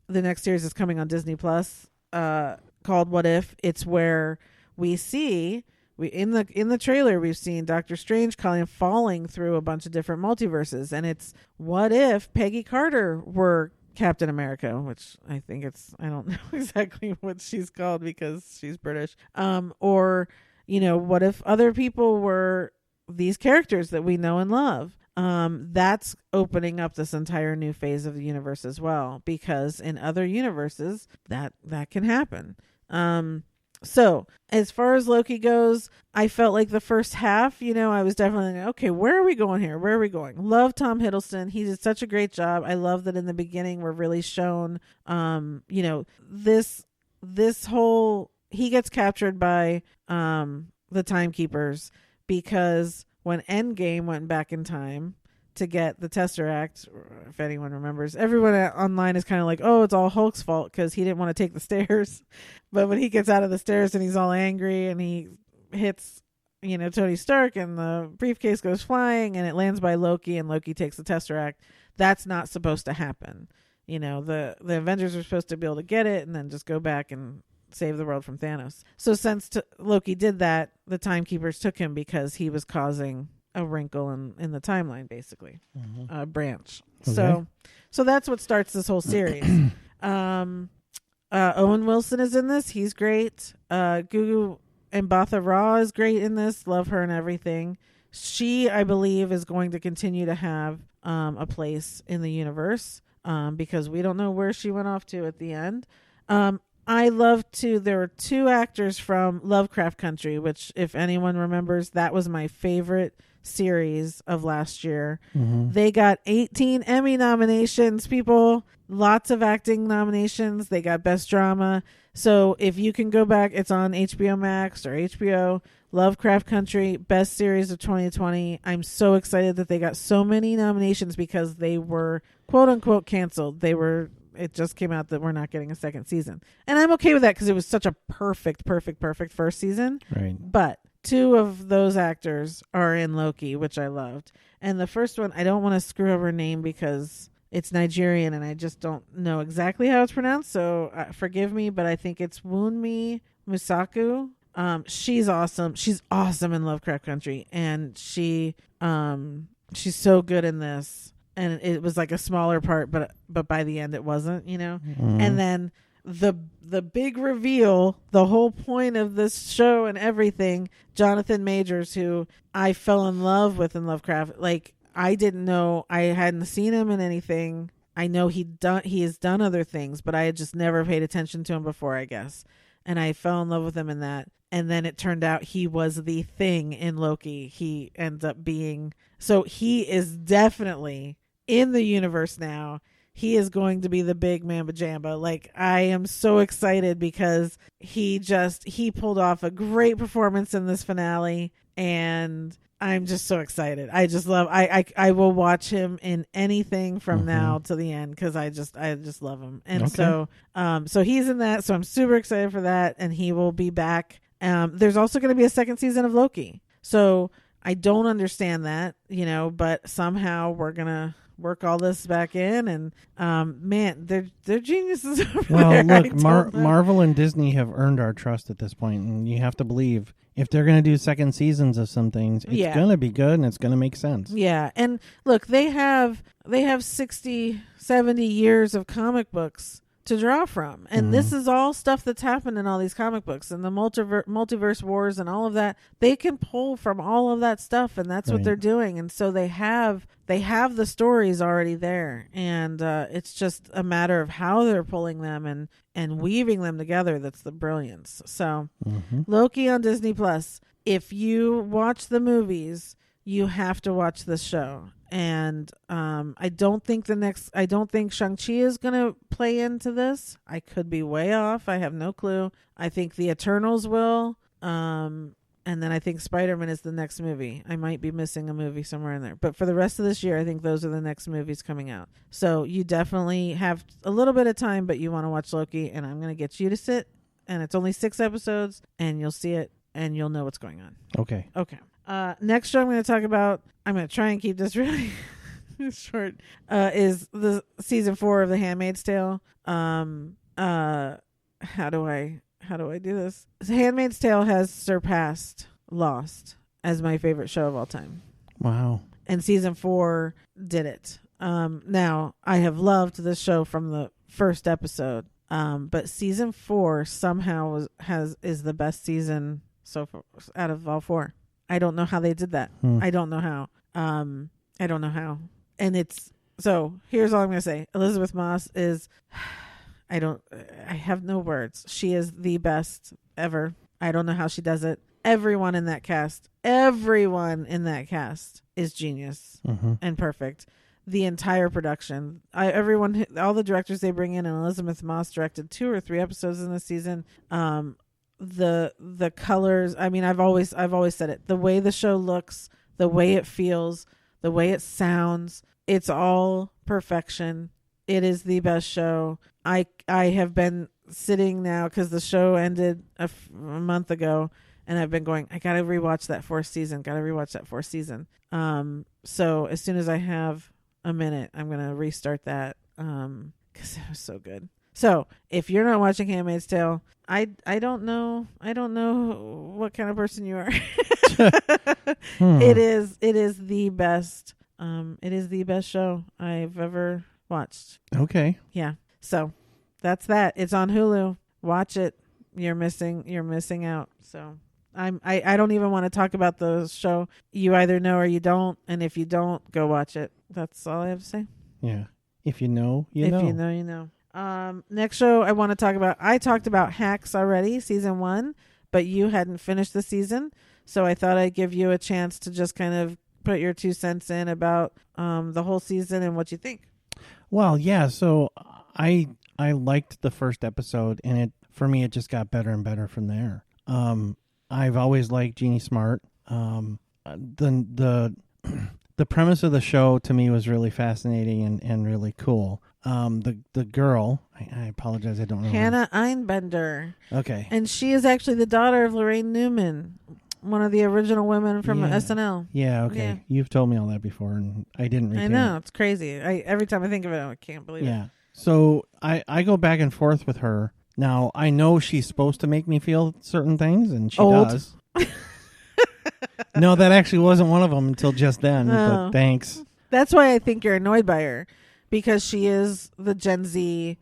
Speaker 2: next series is coming on Disney Plus, called What If. It's where we see in the trailer we've seen Doctor Strange falling through a bunch of different multiverses, and it's what if Peggy Carter were Captain America, which I don't know exactly what she's called because she's British. Or what if other people were these characters that we know and love? That's opening up this entire new phase of the universe as well, because in other universes that can happen. So as far as Loki goes, I felt like the first half, I was definitely like, okay, where are we going here? Where are we going? Love Tom Hiddleston. He did such a great job. I love that in the beginning we're really shown, this whole, he gets captured by the Timekeepers, because when Endgame went back in time to get the Tesseract, if anyone remembers, everyone online is kind of like, oh, it's all Hulk's fault because he didn't want to take the stairs. But when he gets out of the stairs and he's all angry and he hits, Tony Stark, and the briefcase goes flying and it lands by Loki, and Loki takes the Tesseract, that's not supposed to happen. The Avengers are supposed to be able to get it and then just go back and save the world from Thanos. So since Loki did that, the Timekeepers took him because he was causing a wrinkle in the timeline, basically, a branch. Okay. So that's what starts this whole series. Owen Wilson is in this. He's great. Gugu Mbatha Raw is great in this. Love her and everything. She, I believe, is going to continue to have a place in the universe because we don't know where she went off to at the end. There were two actors from Lovecraft Country, which, if anyone remembers, that was my favorite series of last year. They got 18 Emmy nominations, people. Lots of acting nominations. They got Best Drama. So if you can go back, it's on HBO Max or HBO. Lovecraft Country, best series of 2020. I'm so excited that they got so many nominations because they were quote unquote canceled. It just came out that we're not getting a second season. And I'm okay with that because it was such a perfect first season.
Speaker 3: Right.
Speaker 2: But two of those actors are in Loki, which I loved. And the first one, I don't want to screw up her name because It's Nigerian, and I just don't know exactly how it's pronounced, so forgive me, but I think it's Wunmi Musaku. She's awesome. She's awesome in Lovecraft Country, and she's so good in this. And it was like a smaller part, but by the end it wasn't,
Speaker 3: Mm-hmm.
Speaker 2: And then the big reveal, the whole point of this show and everything, Jonathan Majors, who I fell in love with in Lovecraft. Like, I didn't know, I hadn't seen him in anything. I know he has done other things, but I had just never paid attention to him before, I guess. And I fell in love with him in that. And then it turned out he was the thing in Loki. He ends up being, so he is definitely in the universe now. He is going to be the big Mamba Jamba. Like, I am so excited because he pulled off a great performance in this finale, and I'm just so excited. I just love, I will watch him in anything from now to the end, because I just love him. And so he's in that, so I'm super excited for that, and he will be back. There's also going to be a second season of Loki. So I don't understand that, but somehow we're going to work all this back in, and man, they're geniuses over
Speaker 3: well,
Speaker 2: there.
Speaker 3: Look, Marvel and Disney have earned our trust at this point, and you have to believe if they're going to do second seasons of some things, it's going to be good and it's going to make sense.
Speaker 2: Yeah, and look, they have 60, 70 years of comic books to draw from, and this is all stuff that's happened in all these comic books and the multiverse wars and all of that. They can pull from all of that stuff, and that's what they're doing. And so they have the stories already there, and it's just a matter of how they're pulling them and weaving them together. That's the brilliance. So Loki on Disney Plus. If you watch the movies, you have to watch this show. And I don't think Shang-Chi is going to play into this. I could be way off. I have no clue. I think the Eternals will. And then I think Spider-Man is the next movie. I might be missing a movie somewhere in there. But for the rest of this year, I think those are the next movies coming out. So you definitely have a little bit of time, but you want to watch Loki. And I'm going to get you to sit. And it's only 6 episodes. And you'll see it. And you'll know what's going on.
Speaker 3: Okay.
Speaker 2: Next show I'm going to talk about, I'm going to try and keep this really short, is the season 4 of The Handmaid's Tale. How do I do this? The Handmaid's Tale has surpassed Lost as my favorite show of all time.
Speaker 3: Wow.
Speaker 2: And season 4 did it. Now, I have loved this show from the first episode, but season 4 somehow is the best season so far out of all 4. I don't know how they did that. I don't know how. And it's, so here's all I'm going to say. Elizabeth Moss is, I have no words. She is the best ever. I don't know how she does it. Everyone in that cast is genius and perfect. The entire production, all the directors they bring in, and Elizabeth Moss directed 2 or 3 episodes in this season. The colors, I mean, I've always said it, the way the show looks, the way it feels, the way it sounds, it's all perfection. It is the best show. I have been sitting now, because the show ended a month ago, and I've been going, I gotta rewatch that 4th season. So as soon as I have a minute, I'm gonna restart that, because it was so good. So if you're not watching Handmaid's Tale, I don't know what kind of person you are. It is the best. It is the best show I've ever watched.
Speaker 3: Okay.
Speaker 2: Yeah. So that's that. It's on Hulu. Watch it. You're missing out. So I don't even want to talk about the show. You either know or you don't, and if you don't, go watch it. That's all I have to say.
Speaker 3: Yeah. If you know, you know.
Speaker 2: If you know, you know. Next show I want to talk about, I talked about Hacks already, season 1, but you hadn't finished the season, so I thought I'd give you a chance to just kind of put your 2 cents in about the whole season and what you think.
Speaker 3: Well, yeah, so I liked the first episode, and for me it just got better and better from there. I've always liked Jeannie Smart. The premise of the show to me was really fascinating and really cool. The girl, I apologize, I don't know.
Speaker 2: Hannah Einbender.
Speaker 3: Okay.
Speaker 2: And she is actually the daughter of Lorraine Newman. one of the original women from SNL.
Speaker 3: Yeah, okay.
Speaker 2: Yeah.
Speaker 3: You've told me all that before, and I didn't retain
Speaker 2: I know.
Speaker 3: it.
Speaker 2: It's crazy. Every time I think of it, I can't believe it.
Speaker 3: Yeah. So I go back and forth with her. Now, I know she's supposed to make me feel certain things, and she does. No, that actually wasn't one of them until just then, but thanks.
Speaker 2: That's why I think you're annoyed by her, because she is the Gen Z.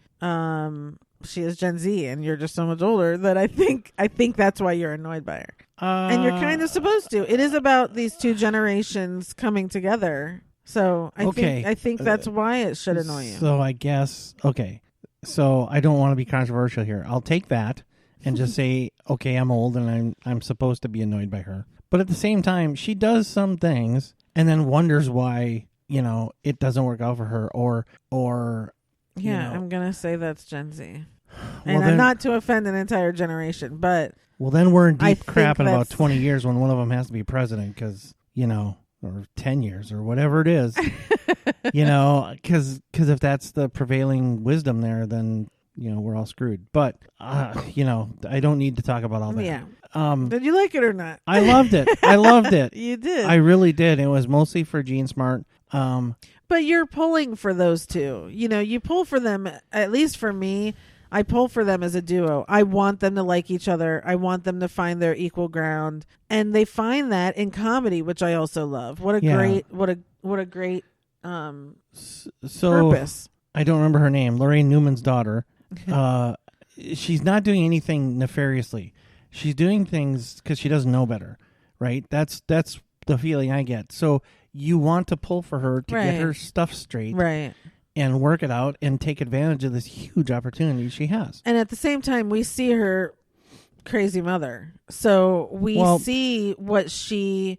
Speaker 2: She is Gen Z, and you're just so much older that I think that's why you're annoyed by her. And you're kind of supposed to. It is about these two generations coming together. So I think that's why it should annoy you.
Speaker 3: So I guess, okay. So I don't want to be controversial here. I'll take that and just say, okay, I'm old and I'm supposed to be annoyed by her. But at the same time, she does some things and then wonders why, it doesn't work out for her or
Speaker 2: I'm going to say that's Gen Z. And I'm not to offend an entire generation, but...
Speaker 3: Well, then we're in deep crap in about 20 years when one of them has to be president because, or 10 years or whatever it is, because if that's the prevailing wisdom there, then, we're all screwed. But, I don't need to talk about all that.
Speaker 2: Yeah. Did you like it or not?
Speaker 3: I loved it. I loved it.
Speaker 2: You did.
Speaker 3: I really did. It was mostly for Jean Smart.
Speaker 2: But you're pulling for those two. You pull for them, at least for me. I pull for them as a duo. I want them to like each other. I want them to find their equal ground, and they find that in comedy, which I also love. What a great purpose.
Speaker 3: I don't remember her name. Lorraine Newman's daughter. She's not doing anything nefariously. She's doing things because she doesn't know better, right? That's the feeling I get. So you want to pull for her to get her stuff straight,
Speaker 2: right?
Speaker 3: And work it out and take advantage of this huge opportunity she has.
Speaker 2: And at the same time, we see her crazy mother. So we see what she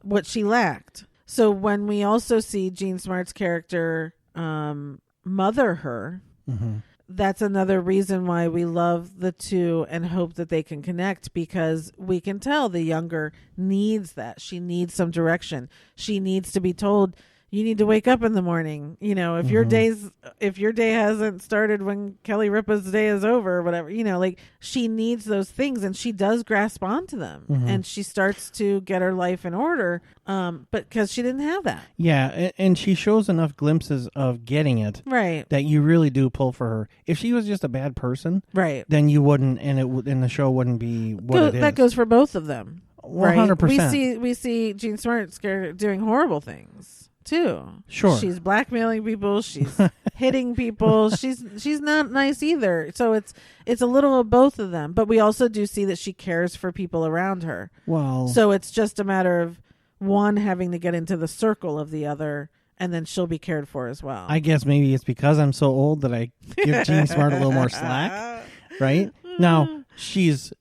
Speaker 2: lacked. So when we also see Jean Smart's character mother her, that's another reason why we love the two and hope that they can connect, because we can tell the younger needs that. She needs some direction. She needs to be told, you need to wake up in the morning. If your day hasn't started when Kelly Ripa's day is over or whatever, she needs those things, and she does grasp onto them, and she starts to get her life in order. But because she didn't have that. Yeah.
Speaker 3: And she shows enough glimpses of getting it.
Speaker 2: Right.
Speaker 3: That you really do pull for her. If she was just a bad person.
Speaker 2: Right.
Speaker 3: Then you wouldn't, and the show wouldn't be what it is.
Speaker 2: That goes for both of them.
Speaker 3: 100%.
Speaker 2: Right? We see Jean Smart doing horrible things too.
Speaker 3: Sure.
Speaker 2: She's blackmailing people, she's hitting people, she's not nice either. So it's a little of both of them, but we also do see that she cares for people around her.
Speaker 3: Well,
Speaker 2: so it's just a matter of one having to get into the circle of the other, and then she'll be cared for as well.
Speaker 3: I guess maybe it's because I'm so old that I give Jean Smart a little more slack, right? Now, she's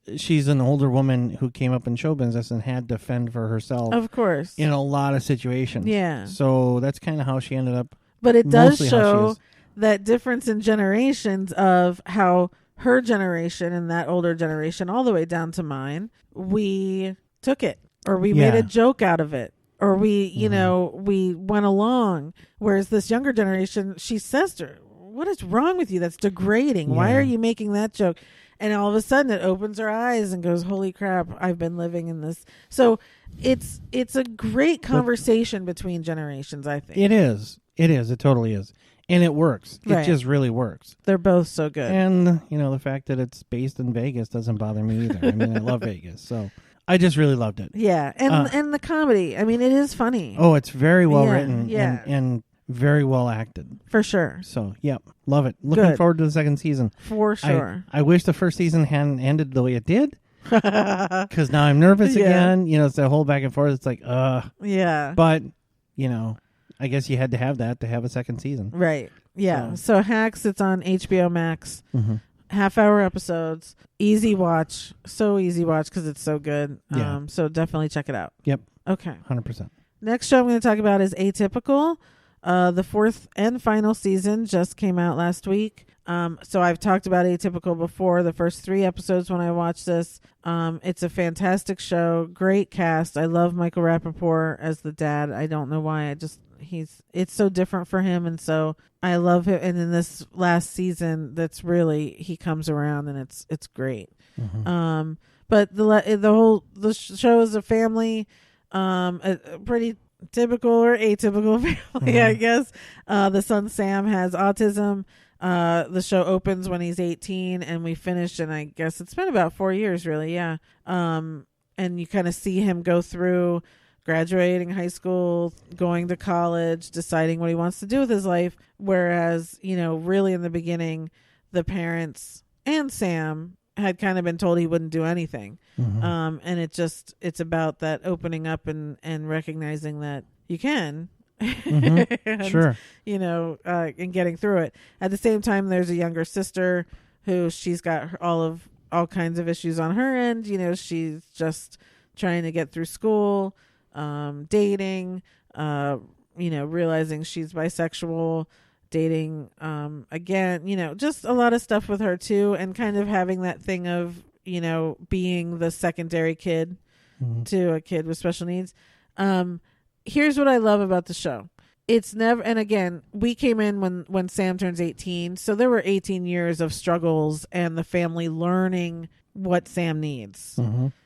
Speaker 3: an older woman who came up in show business and had to fend for herself.
Speaker 2: Of course.
Speaker 3: In a lot of situations.
Speaker 2: Yeah.
Speaker 3: So that's kind of how she ended up.
Speaker 2: But it does show that difference in generations of how her generation and that older generation, all the way down to mine, we took it, or we made a joke out of it, or we went along. Whereas this younger generation, she says to her, what is wrong with you? That's degrading. Why are you making that joke? And all of a sudden it opens her eyes and goes, holy crap, I've been living in this. So it's a great conversation between generations, I think.
Speaker 3: It is. It totally is. And it works. It just really works.
Speaker 2: They're both so good.
Speaker 3: And, the fact that it's based in Vegas doesn't bother me either. I mean, I love Vegas. So I just really loved it.
Speaker 2: Yeah. And the comedy. I mean, it is funny.
Speaker 3: Oh, it's very well written. Yeah. And very well acted.
Speaker 2: For sure.
Speaker 3: So, yep. Love it. Looking forward to the second season.
Speaker 2: For sure.
Speaker 3: I wish the first season hadn't ended the way it did. Because now I'm nervous again. It's that whole back and forth. It's like,
Speaker 2: yeah.
Speaker 3: But, I guess you had to have that to have a second season.
Speaker 2: Right. Yeah. So Hacks, it's on HBO Max. Half-hour episodes. Easy watch. So easy watch because it's so good.
Speaker 3: Yeah.
Speaker 2: So definitely check it out.
Speaker 3: Yep.
Speaker 2: Okay.
Speaker 3: 100%.
Speaker 2: Next show I'm going to talk about is Atypical. The fourth and final season just came out last week. So I've talked about Atypical before, the first 3 episodes when I watched this. It's a fantastic show. Great cast. I love Michael Rappaport as the dad. I don't know why. It's so different for him. And so I love him. And in this last season, he comes around and it's great. But the show is a family, a pretty typical or atypical family, I guess. The son Sam has autism. The show opens when he's 18, and we finished, and I guess it's been about 4 years, really. Yeah. And you kind of see him go through graduating high school, going to college, deciding what he wants to do with his life. Whereas, really in the beginning, the parents and Sam had kind of been told he wouldn't do anything. And it's about that opening up and recognizing that you can. And,
Speaker 3: sure.
Speaker 2: And getting through it. At the same time, there's a younger sister who she's got all kinds of issues on her end. She's just trying to get through school, dating, realizing she's bisexual, dating again, just a lot of stuff with her too, and kind of having that thing of being the secondary kid to a kid with special needs. Here's what I love about the show. It's never, and again, we came in when Sam turns 18, so there were 18 years of struggles and the family learning what Sam needs.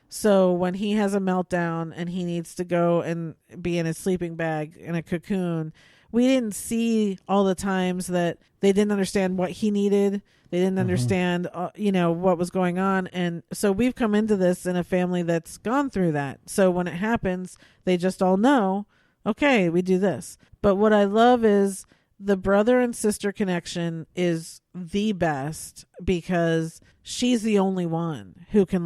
Speaker 2: So when he has a meltdown and he needs to go and be in his sleeping bag in a cocoon, we didn't see all the times that they didn't understand what he needed. They didn't understand, what was going on. And so we've come into this in a family that's gone through that. So when it happens, they just all know, okay, we do this. But what I love is the brother and sister connection is the best, because she's the only one who can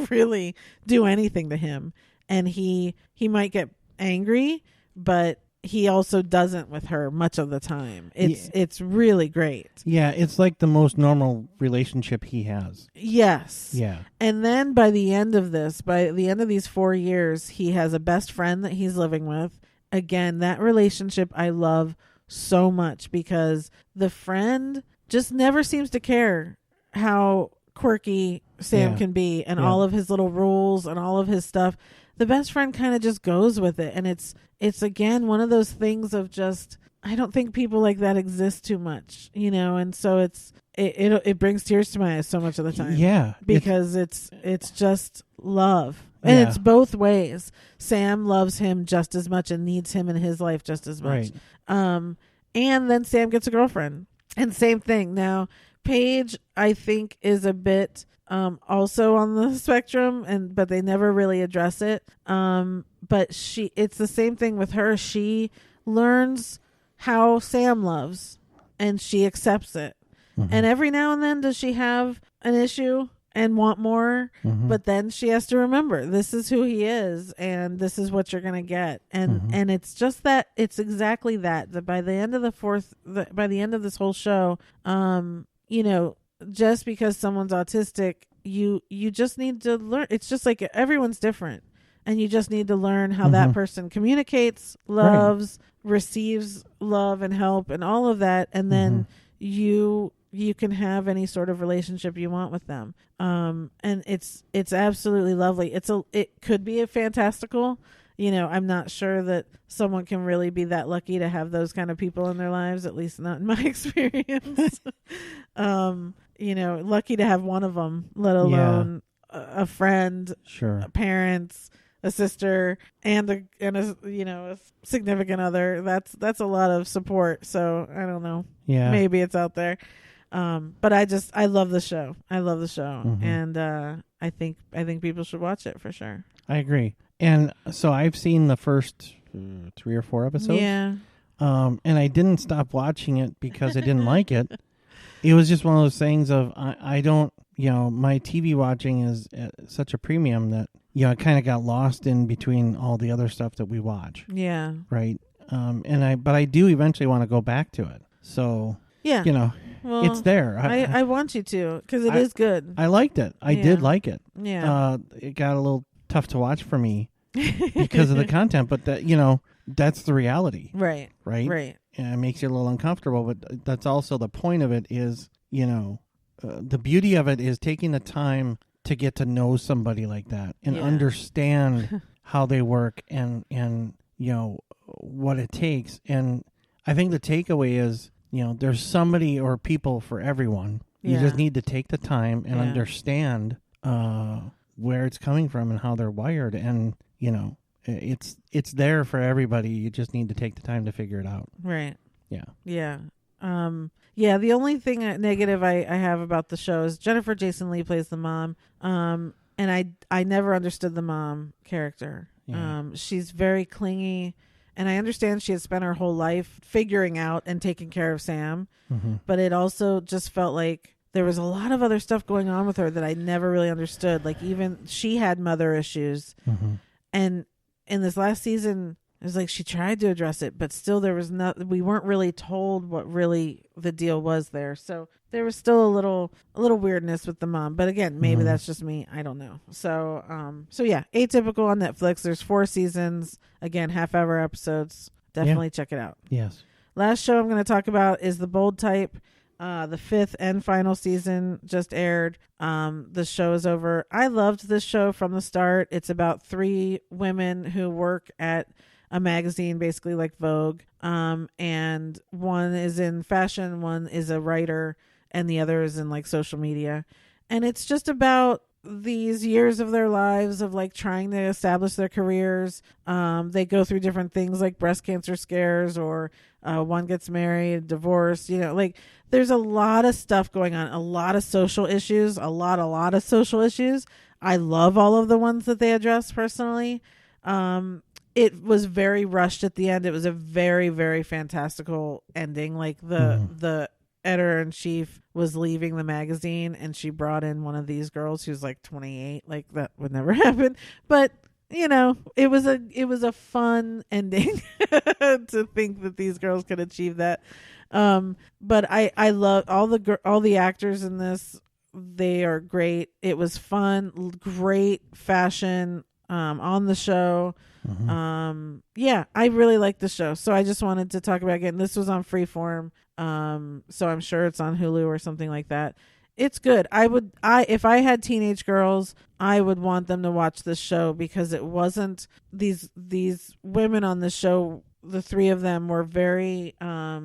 Speaker 2: really do anything to him. And he might get angry, but he also doesn't with her much of the time. It's really great.
Speaker 3: Yeah, it's like the most normal relationship he has.
Speaker 2: Yes.
Speaker 3: Yeah.
Speaker 2: And then by the end of these 4 years, he has a best friend that he's living with. Again, that relationship I love so much, because the friend just never seems to care how quirky Sam can be, and all of his little rules and all of his stuff. The best friend kind of just goes with it. And it's again, one of those things of just, I don't think people like that exist too much, and so it brings tears to my eyes so much of the time.
Speaker 3: Yeah.
Speaker 2: Because it's just love. And it's both ways. Sam loves him just as much and needs him in his life just as much.
Speaker 3: Right.
Speaker 2: And then Sam gets a girlfriend. And same thing. Now, Paige, I think, is a bit also on the spectrum, but they never really address it. But it's the same thing with her. She learns how Sam loves, and she accepts it. And every now and then does she have an issue and want more, but then she has to remember, this is who he is, and this is what you're going to get. And it's just that, it's exactly that by the end of by the end of this whole show, just because someone's autistic, you just need to learn. It's just like everyone's different, and you just need to learn how that person communicates, loves, receives love and help and all of that, and then you can have any sort of relationship you want with them. And it's absolutely lovely. It could be a fantastical, I'm not sure that someone can really be that lucky to have those kind of people in their lives, at least not in my experience. Lucky to have one of them, let alone a friend, parents, a sister, and a significant other. That's a lot of support. So I don't know. Yeah, maybe it's out there. But I love the show. And I think people should watch it for sure.
Speaker 3: I agree. And so I've seen the first 3 or 4 episodes.
Speaker 2: Yeah.
Speaker 3: And I didn't stop watching it because I didn't like it. It was just one of those things of I don't, my TV watching is at such a premium that, I kind of got lost in between all the other stuff that we watch.
Speaker 2: Yeah.
Speaker 3: Right. But I do eventually want to go back to it. So, well, it's there.
Speaker 2: I want you to, because it is good.
Speaker 3: I liked it. I did like it.
Speaker 2: Yeah.
Speaker 3: It got a little tough to watch for me because of the content, but that's the reality.
Speaker 2: Right.
Speaker 3: And it makes you a little uncomfortable, but that's also the point of it is, the beauty of it is taking the time to get to know somebody like that and understand how they work and what it takes. And I think the takeaway is, there's somebody or people for everyone. You just need to take the time and understand where it's coming from and how they're wired, and it's there for everybody. You just need to take the time to figure it out.
Speaker 2: Right.
Speaker 3: Yeah.
Speaker 2: Yeah. Yeah, the only thing negative I have about the show is Jennifer Jason Leigh plays the mom. And I never understood the mom character.
Speaker 3: Yeah.
Speaker 2: She's very clingy, and I understand she had spent her whole life figuring out and taking care of Sam, but it also just felt like there was a lot of other stuff going on with her that I never really understood. Like, even she had mother issues, and in this last season, it was like she tried to address it, but still there was we weren't really told what really the deal was there. So there was still a little weirdness with the mom. But again, maybe that's just me. I don't know. So yeah, Atypical on Netflix. There's 4 seasons. Again, half-hour episodes. Definitely check it out.
Speaker 3: Yes.
Speaker 2: Last show I'm going to talk about is The Bold Type. The 5th and final season just aired. The show is over. I loved this show from the start. It's about 3 women who work at a magazine, basically like Vogue. And one is in fashion, one is a writer, and the other is in like social media. And it's just about these years of their lives of like trying to establish their careers. They go through different things like breast cancer scares, or one gets married, divorced, like there's a lot of stuff going on, a lot of social issues, a lot of social issues. I love all of the ones that they address personally. It was very rushed at the end. It was a very, very fantastical ending. Like the editor-in-chief was leaving the magazine, and she brought in one of these girls who's like 28. Like, that would never happen. But it was a fun ending to think that these girls could achieve that. But I love all the actors in this. They are great. It was fun, great fashion on the show. Yeah, I really like the show. So I just wanted to talk about again. This was on Freeform. So I'm sure it's on Hulu or something like that. It's good. If I had teenage girls, I would want them to watch this show, because it wasn't these women on the show. The 3 of them were very, I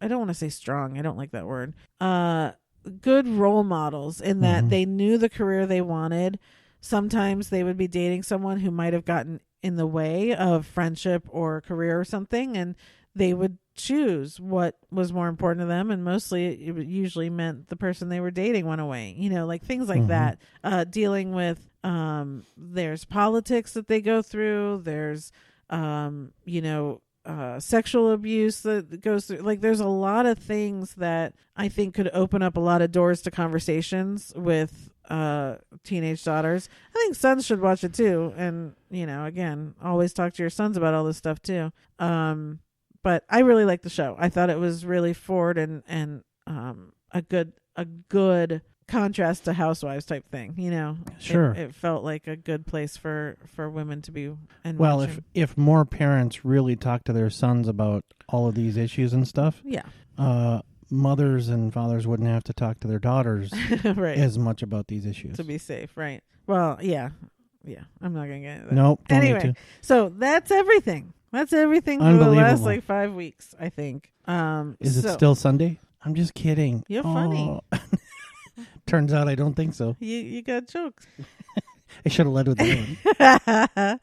Speaker 2: don't want to say strong. I don't like that word. Good role models in that they knew the career they wanted. Sometimes they would be dating someone who might have gotten in the way of friendship or career or something, and they would choose what was more important to them, and mostly it usually meant the person they were dating went away, like things like that. Dealing with there's politics that they go through, there's sexual abuse that goes through, like there's a lot of things that I think could open up a lot of doors to conversations with teenage daughters. I think sons should watch it too, and again, always talk to your sons about all this stuff too. But I really liked the show. I thought it was really forward and a good contrast to Housewives type thing.
Speaker 3: Sure.
Speaker 2: It felt like a good place for women to be. And
Speaker 3: well,
Speaker 2: watching.
Speaker 3: if more parents really talk to their sons about all of these issues and stuff, mothers and fathers wouldn't have to talk to their daughters
Speaker 2: right.
Speaker 3: as much about these issues.
Speaker 2: To be safe, right? Well, yeah. I'm not gonna get into that.
Speaker 3: Nope.
Speaker 2: Anyway, so that's everything. That's everything for the last 5 weeks, I think.
Speaker 3: Is it still Sunday? I'm just kidding.
Speaker 2: You're funny.
Speaker 3: Turns out I don't think so.
Speaker 2: You got jokes.
Speaker 3: I should have led with that one.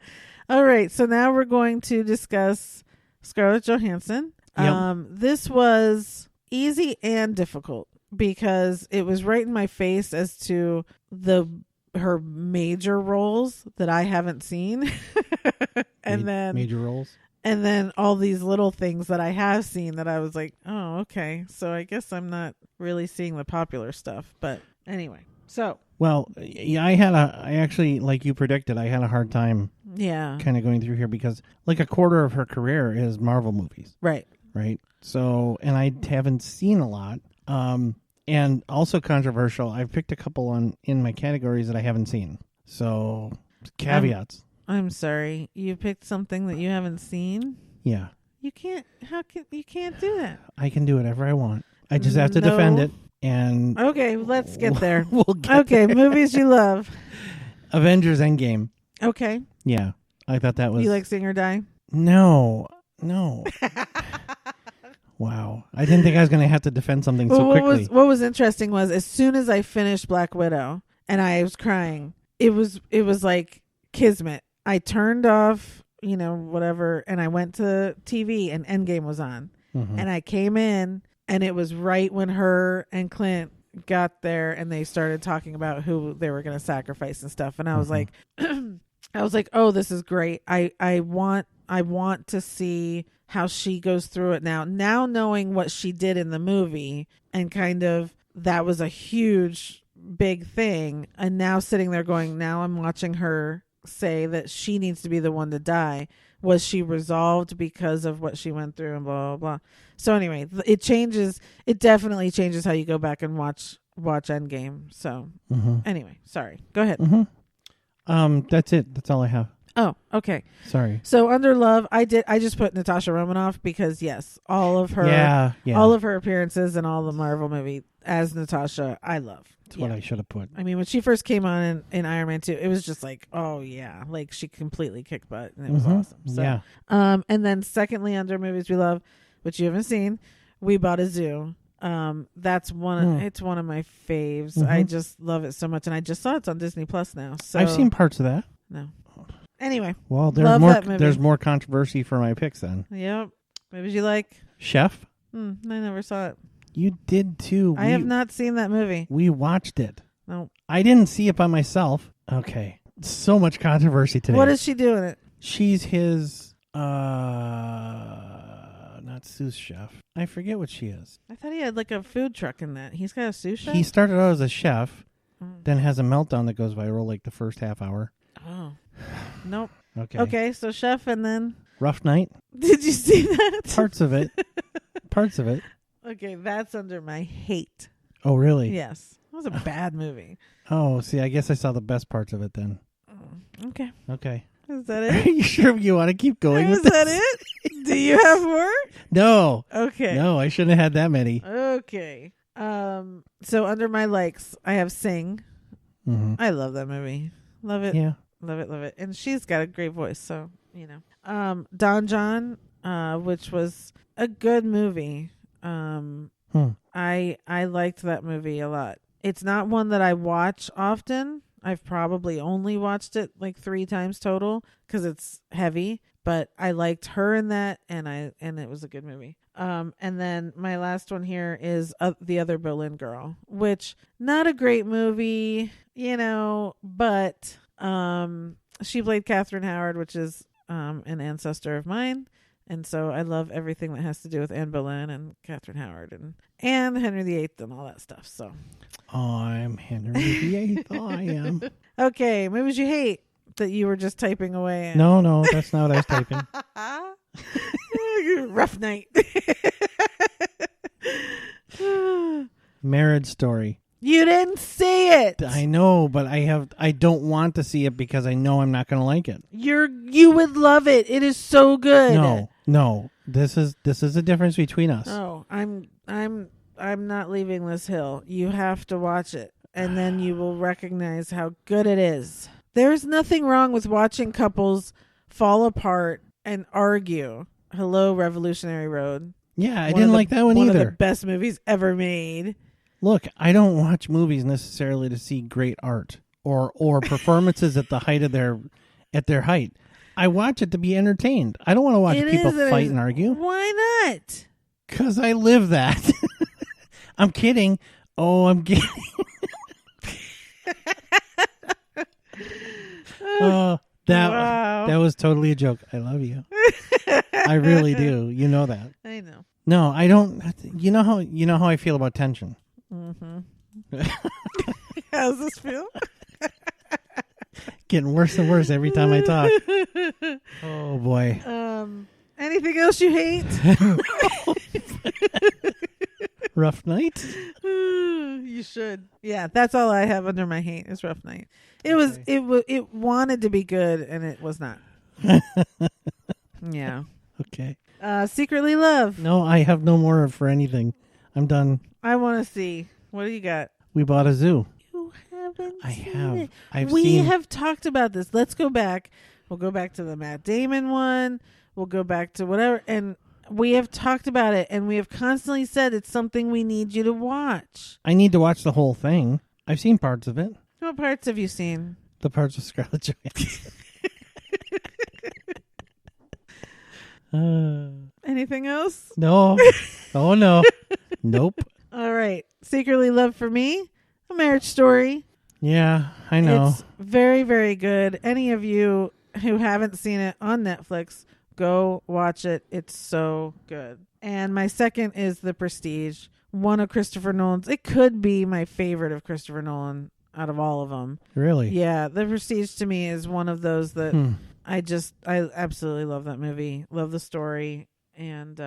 Speaker 2: All right, so now we're going to discuss Scarlett Johansson.
Speaker 3: Yep.
Speaker 2: This was easy and difficult because it was right in my face as to her major roles that I haven't seen. And then
Speaker 3: major roles.
Speaker 2: And then all these little things that I have seen that I was like, oh, okay. So I guess I'm not really seeing the popular stuff. But anyway, so.
Speaker 3: Well, yeah, I actually, like you predicted, I had a hard time kind of going through here because like a quarter of her career is Marvel movies.
Speaker 2: Right.
Speaker 3: Right. So, and I haven't seen a lot. And also controversial, I've picked a couple in my categories that I haven't seen. So, caveats.
Speaker 2: I'm sorry. You picked something that you haven't seen?
Speaker 3: Yeah.
Speaker 2: You can't do that.
Speaker 3: I can do whatever I want. I just have to defend it. And
Speaker 2: okay, let's get there.
Speaker 3: We'll get there.
Speaker 2: Movies you love.
Speaker 3: Avengers Endgame.
Speaker 2: Okay.
Speaker 3: Yeah. I thought that was...
Speaker 2: You like Sing or Die?
Speaker 3: No. Wow. I didn't think I was going to have to defend something so quickly.
Speaker 2: What was interesting was as soon as I finished Black Widow and I was crying, it was like kismet. I turned off, whatever, and I went to TV and Endgame was on. Mm-hmm. And I came in and it was right when her and Clint got there and they started talking about who they were going to sacrifice and stuff. And I was like, oh, this is great. I want to see how she goes through it now knowing what she did in the movie, and kind of that was a huge big thing. And now sitting there going, now I'm watching her say that she needs to be the one to die. Was she resolved because of what she went through and blah, blah, blah. So anyway, it definitely changes how you go back and watch Endgame. So anyway, sorry. Go ahead.
Speaker 3: That's it. That's all I have.
Speaker 2: Oh, okay.
Speaker 3: Sorry.
Speaker 2: So under love, I just put Natasha Romanoff because yes, all of her appearances in all the Marvel movie as Natasha, I love.
Speaker 3: That's what I should have put.
Speaker 2: I mean, when she first came on in Iron Man 2, it was just like, oh yeah, like she completely kicked butt and it was awesome. So,
Speaker 3: yeah.
Speaker 2: And then secondly, under movies we love, which you haven't seen, We Bought a Zoo. That's it's one of my faves. I just love it so much, and I just saw it's on Disney Plus now. So
Speaker 3: I've seen parts of that.
Speaker 2: No. Anyway,
Speaker 3: well, there's more controversy for my picks then.
Speaker 2: Yep. Movies you like?
Speaker 3: Chef?
Speaker 2: I never saw it.
Speaker 3: You did too.
Speaker 2: I have not seen that movie.
Speaker 3: We watched it.
Speaker 2: No.
Speaker 3: I didn't see it by myself. Okay. So much controversy today.
Speaker 2: What does she do in it?
Speaker 3: She's his not sous chef. I forget what she is.
Speaker 2: I thought he had like a food truck in that. He's got a sous chef?
Speaker 3: He started out as a chef, then has a meltdown that goes viral like the first half hour.
Speaker 2: Oh. Nope.
Speaker 3: Okay,
Speaker 2: so chef and then...
Speaker 3: Rough Night.
Speaker 2: Did you see that?
Speaker 3: Parts of it.
Speaker 2: Okay, that's under my hate.
Speaker 3: Oh, really?
Speaker 2: Yes. It was a bad movie.
Speaker 3: Oh, see, I guess I saw the best parts of it then.
Speaker 2: Okay. Is that it?
Speaker 3: Are you sure you want to keep going with
Speaker 2: this? Is that it? Do you have more?
Speaker 3: No.
Speaker 2: Okay.
Speaker 3: No, I shouldn't have had that many.
Speaker 2: Okay. So under my likes, I have Sing. I love that movie. Love it.
Speaker 3: Yeah.
Speaker 2: Love it. And she's got a great voice, so, Don John, which was a good movie. I liked that movie a lot. It's not one that I watch often. I've probably only watched it like 3 times total because it's heavy, but I liked her in that, and it was a good movie. And then my last one here is The Other Berlin Girl, which not a great movie, but she played Catherine Howard, which is an ancestor of mine. And so I love everything that has to do with Anne Boleyn and Catherine Howard and Henry VIII and all that stuff. So
Speaker 3: I'm Henry VIII. I am.
Speaker 2: Okay, movies you hate that you were just typing away.
Speaker 3: No, that's not what I was typing.
Speaker 2: Rough Night.
Speaker 3: Marriage Story.
Speaker 2: You didn't see it.
Speaker 3: I know, but I don't want to see it because I know I'm not going to like it.
Speaker 2: You would love it. It is so good.
Speaker 3: No. This is the difference between us.
Speaker 2: Oh, I'm not leaving this hill. You have to watch it, and then you will recognize how good it is. There's nothing wrong with watching couples fall apart and argue. Hello, Revolutionary Road.
Speaker 3: Yeah, I didn't like that one either.
Speaker 2: One of the best movies ever made.
Speaker 3: Look, I don't watch movies necessarily to see great art or performances at the height of their height. I watch it to be entertained. I don't want to watch people fight and argue.
Speaker 2: Why not?
Speaker 3: Because I live that. I'm kidding. Oh, I'm kidding. That was totally a joke. I love you. I really do. You know that.
Speaker 2: I know.
Speaker 3: No, I don't. You know how I feel about tension.
Speaker 2: Mm-hmm. How's this feel?
Speaker 3: Getting worse and worse every time I talk. Oh boy.
Speaker 2: Anything else you hate?
Speaker 3: Rough Night?
Speaker 2: You should. Yeah, that's all I have under my hate is Rough Night. It wanted to be good and it was not. Yeah.
Speaker 3: Okay.
Speaker 2: Secretly Love.
Speaker 3: No, I have no more for anything. I'm done.
Speaker 2: I want to see. What do you got?
Speaker 3: We Bought a Zoo.
Speaker 2: You haven't
Speaker 3: I
Speaker 2: seen
Speaker 3: have.
Speaker 2: it. We have talked about this. Let's go back. We'll go back to the Matt Damon one. We'll go back to whatever. And we have talked about it, and we have constantly said it's something we need you to watch.
Speaker 3: I need to watch the whole thing. I've seen parts of it.
Speaker 2: What parts have you seen?
Speaker 3: The parts of Scarlett Johansson.
Speaker 2: Anything else?
Speaker 3: No. Oh, no. Nope.
Speaker 2: All right. Secretly Loved for Me, a marriage story.
Speaker 3: Yeah, I know.
Speaker 2: It's very, very good. Any of you who haven't seen it on Netflix, go watch it. It's so good. And my second is The Prestige, one of Christopher Nolan's. It could be my favorite of Christopher Nolan out of all of them.
Speaker 3: Really?
Speaker 2: Yeah, The Prestige to me is one of those that I absolutely love that movie. Love the story. And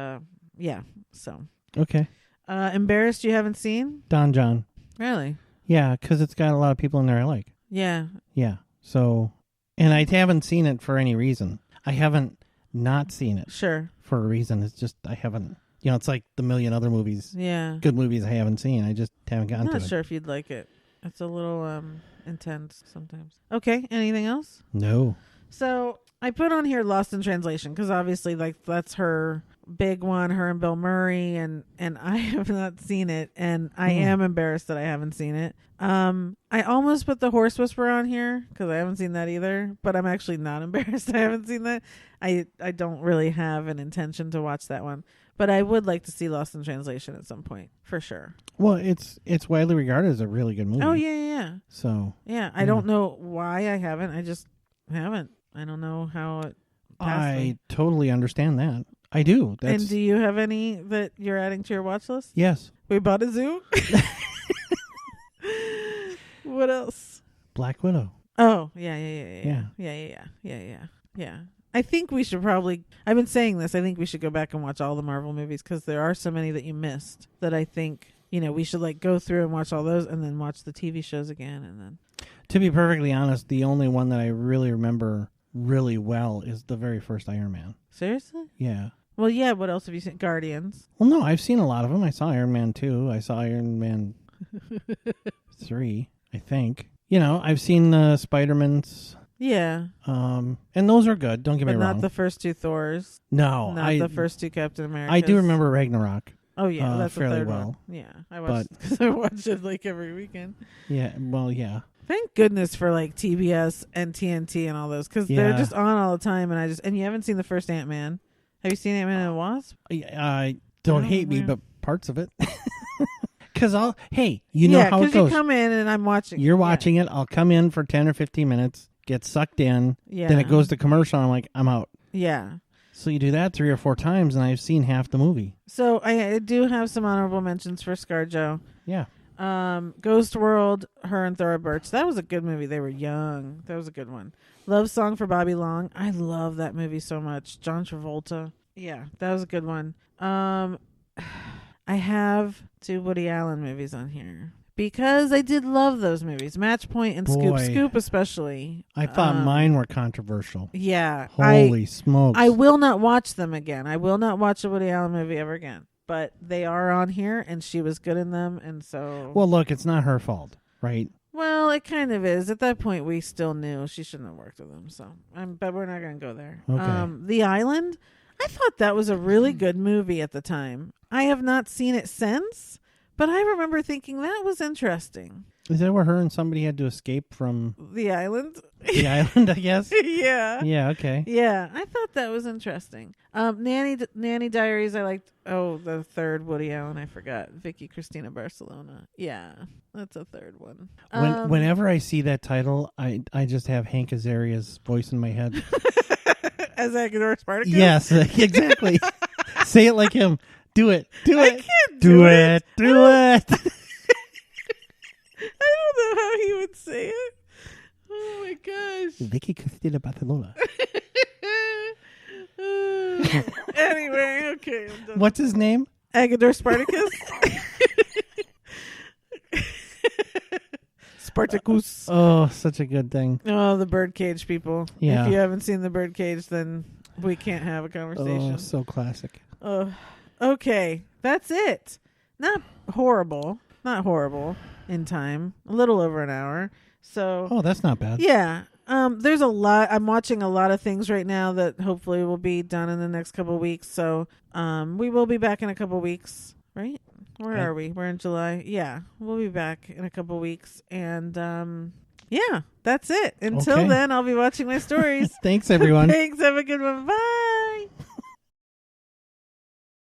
Speaker 2: yeah, so.
Speaker 3: Okay.
Speaker 2: Embarrassed you haven't seen?
Speaker 3: Don John.
Speaker 2: Really?
Speaker 3: Yeah, because it's got a lot of people in there I like.
Speaker 2: Yeah.
Speaker 3: Yeah. So, and I haven't seen it for any reason. I haven't not seen it.
Speaker 2: Sure.
Speaker 3: For a reason. It's just, I haven't, it's like the million other movies.
Speaker 2: Yeah.
Speaker 3: Good movies I haven't seen. I just haven't gotten to it.
Speaker 2: I'm not sure if you'd like it. It's a little intense sometimes. Okay. Anything else?
Speaker 3: No.
Speaker 2: So I put on here Lost in Translation because obviously that's her big one, her and Bill Murray, and I have not seen it, and I am embarrassed that I haven't seen it. I almost put The Horse Whisperer on here because I haven't seen that either, but I'm actually not embarrassed I haven't seen that. I don't really have an intention to watch that one, but I would like to see Lost in Translation at some point for sure.
Speaker 3: Well, it's widely regarded as a really good movie.
Speaker 2: Oh yeah.
Speaker 3: So
Speaker 2: yeah, I don't know why I haven't. I just haven't. I don't know how it passed me.
Speaker 3: Totally understand that. I do.
Speaker 2: And do you have any that you're adding to your watch list?
Speaker 3: Yes.
Speaker 2: We bought a zoo. What else?
Speaker 3: Black Widow.
Speaker 2: Oh, yeah. I think we should probably, I've been saying this, I think we should go back and watch all the Marvel movies because there are so many that you missed that I think, we should go through and watch all those and then watch the TV shows again. And then,
Speaker 3: to be perfectly honest, the only one that I really remember really well is the very first Iron Man.
Speaker 2: Seriously?
Speaker 3: Yeah.
Speaker 2: Well, yeah, what else have you seen? Guardians.
Speaker 3: Well, no, I've seen a lot of them. I saw Iron Man 2. I saw Iron Man 3, I think. I've seen the Spider-Mans.
Speaker 2: Yeah.
Speaker 3: And those are good. Don't get me wrong.
Speaker 2: But not the first two Thors.
Speaker 3: No.
Speaker 2: Not the first two Captain Americas.
Speaker 3: I do remember Ragnarok.
Speaker 2: Oh, yeah. That's the
Speaker 3: fairly
Speaker 2: third
Speaker 3: well.
Speaker 2: one. Yeah. I watched because I watch it every weekend.
Speaker 3: Yeah. Well, yeah.
Speaker 2: Thank goodness for TBS and TNT and all those because they're just on all the time. And you haven't seen the first Ant-Man. Have you seen Ant-Man and the Wasp?
Speaker 3: Don't hate me, but parts of it. Because how it goes.
Speaker 2: Because you come in and I'm watching.
Speaker 3: You're watching it. I'll come in for 10 or 15 minutes, get sucked in. Yeah. Then it goes to commercial. And I'm like, I'm out.
Speaker 2: Yeah.
Speaker 3: So you do that 3 or 4 times, and I've seen half the movie.
Speaker 2: So I do have some honorable mentions for ScarJo.
Speaker 3: Yeah.
Speaker 2: Ghost World, her and Thora Birch. That was a good movie. They were young. That was a good one. Love Song for Bobby Long. I love that movie so much. John Travolta. Yeah, that was a good one. I have 2 Woody Allen movies on here because I did love those movies. Match Point and Scoop Scoop especially.
Speaker 3: I thought mine were controversial.
Speaker 2: Yeah.
Speaker 3: Holy smokes.
Speaker 2: I will not watch them again. I will not watch a Woody Allen movie ever again. But they are on here, and she was good in them, and so...
Speaker 3: Well, look, it's not her fault, right?
Speaker 2: Well, it kind of is. At that point, we still knew she shouldn't have worked with them, so... but we're not going to go there.
Speaker 3: Okay.
Speaker 2: The Island, I thought that was a really good movie at the time. I have not seen it since, but I remember thinking that was interesting.
Speaker 3: Is that where her and somebody had to escape from...
Speaker 2: The island?
Speaker 3: The island, I guess?
Speaker 2: Yeah.
Speaker 3: Yeah, okay.
Speaker 2: Yeah, I thought that was interesting. Nanny Diaries, I liked... Oh, the third Woody Allen, I forgot. Vicky Cristina Barcelona. Yeah, that's a third one.
Speaker 3: Whenever I see that title, I just have Hank Azaria's voice in my head.
Speaker 2: As Agador Spartacus?
Speaker 3: Yes, exactly. Say it like him. Do it. Do it.
Speaker 2: I can't
Speaker 3: do it. Do it.
Speaker 2: I don't know how he would say it. Oh my gosh.
Speaker 3: Vicky Cristina Barcelona.
Speaker 2: Anyway, okay. I'm done.
Speaker 3: What's his name?
Speaker 2: Agador Spartacus. Spartacus.
Speaker 3: Oh, such a good thing.
Speaker 2: Oh, the Birdcage people.
Speaker 3: Yeah.
Speaker 2: If you haven't seen the Birdcage, then we can't have a conversation.
Speaker 3: Oh, so classic.
Speaker 2: Okay, that's it. Not horrible. Not horrible in time. A little over an hour. So.
Speaker 3: Oh, that's not bad.
Speaker 2: Yeah. There's a lot. I'm watching a lot of things right now that hopefully will be done in the next couple of weeks. So we will be back in a couple of weeks, right? Where are we? We're in July. Yeah, we'll be back in a couple of weeks. And yeah, that's it. Until then, I'll be watching my stories.
Speaker 3: Thanks, everyone.
Speaker 2: Thanks. Have a good one. Bye.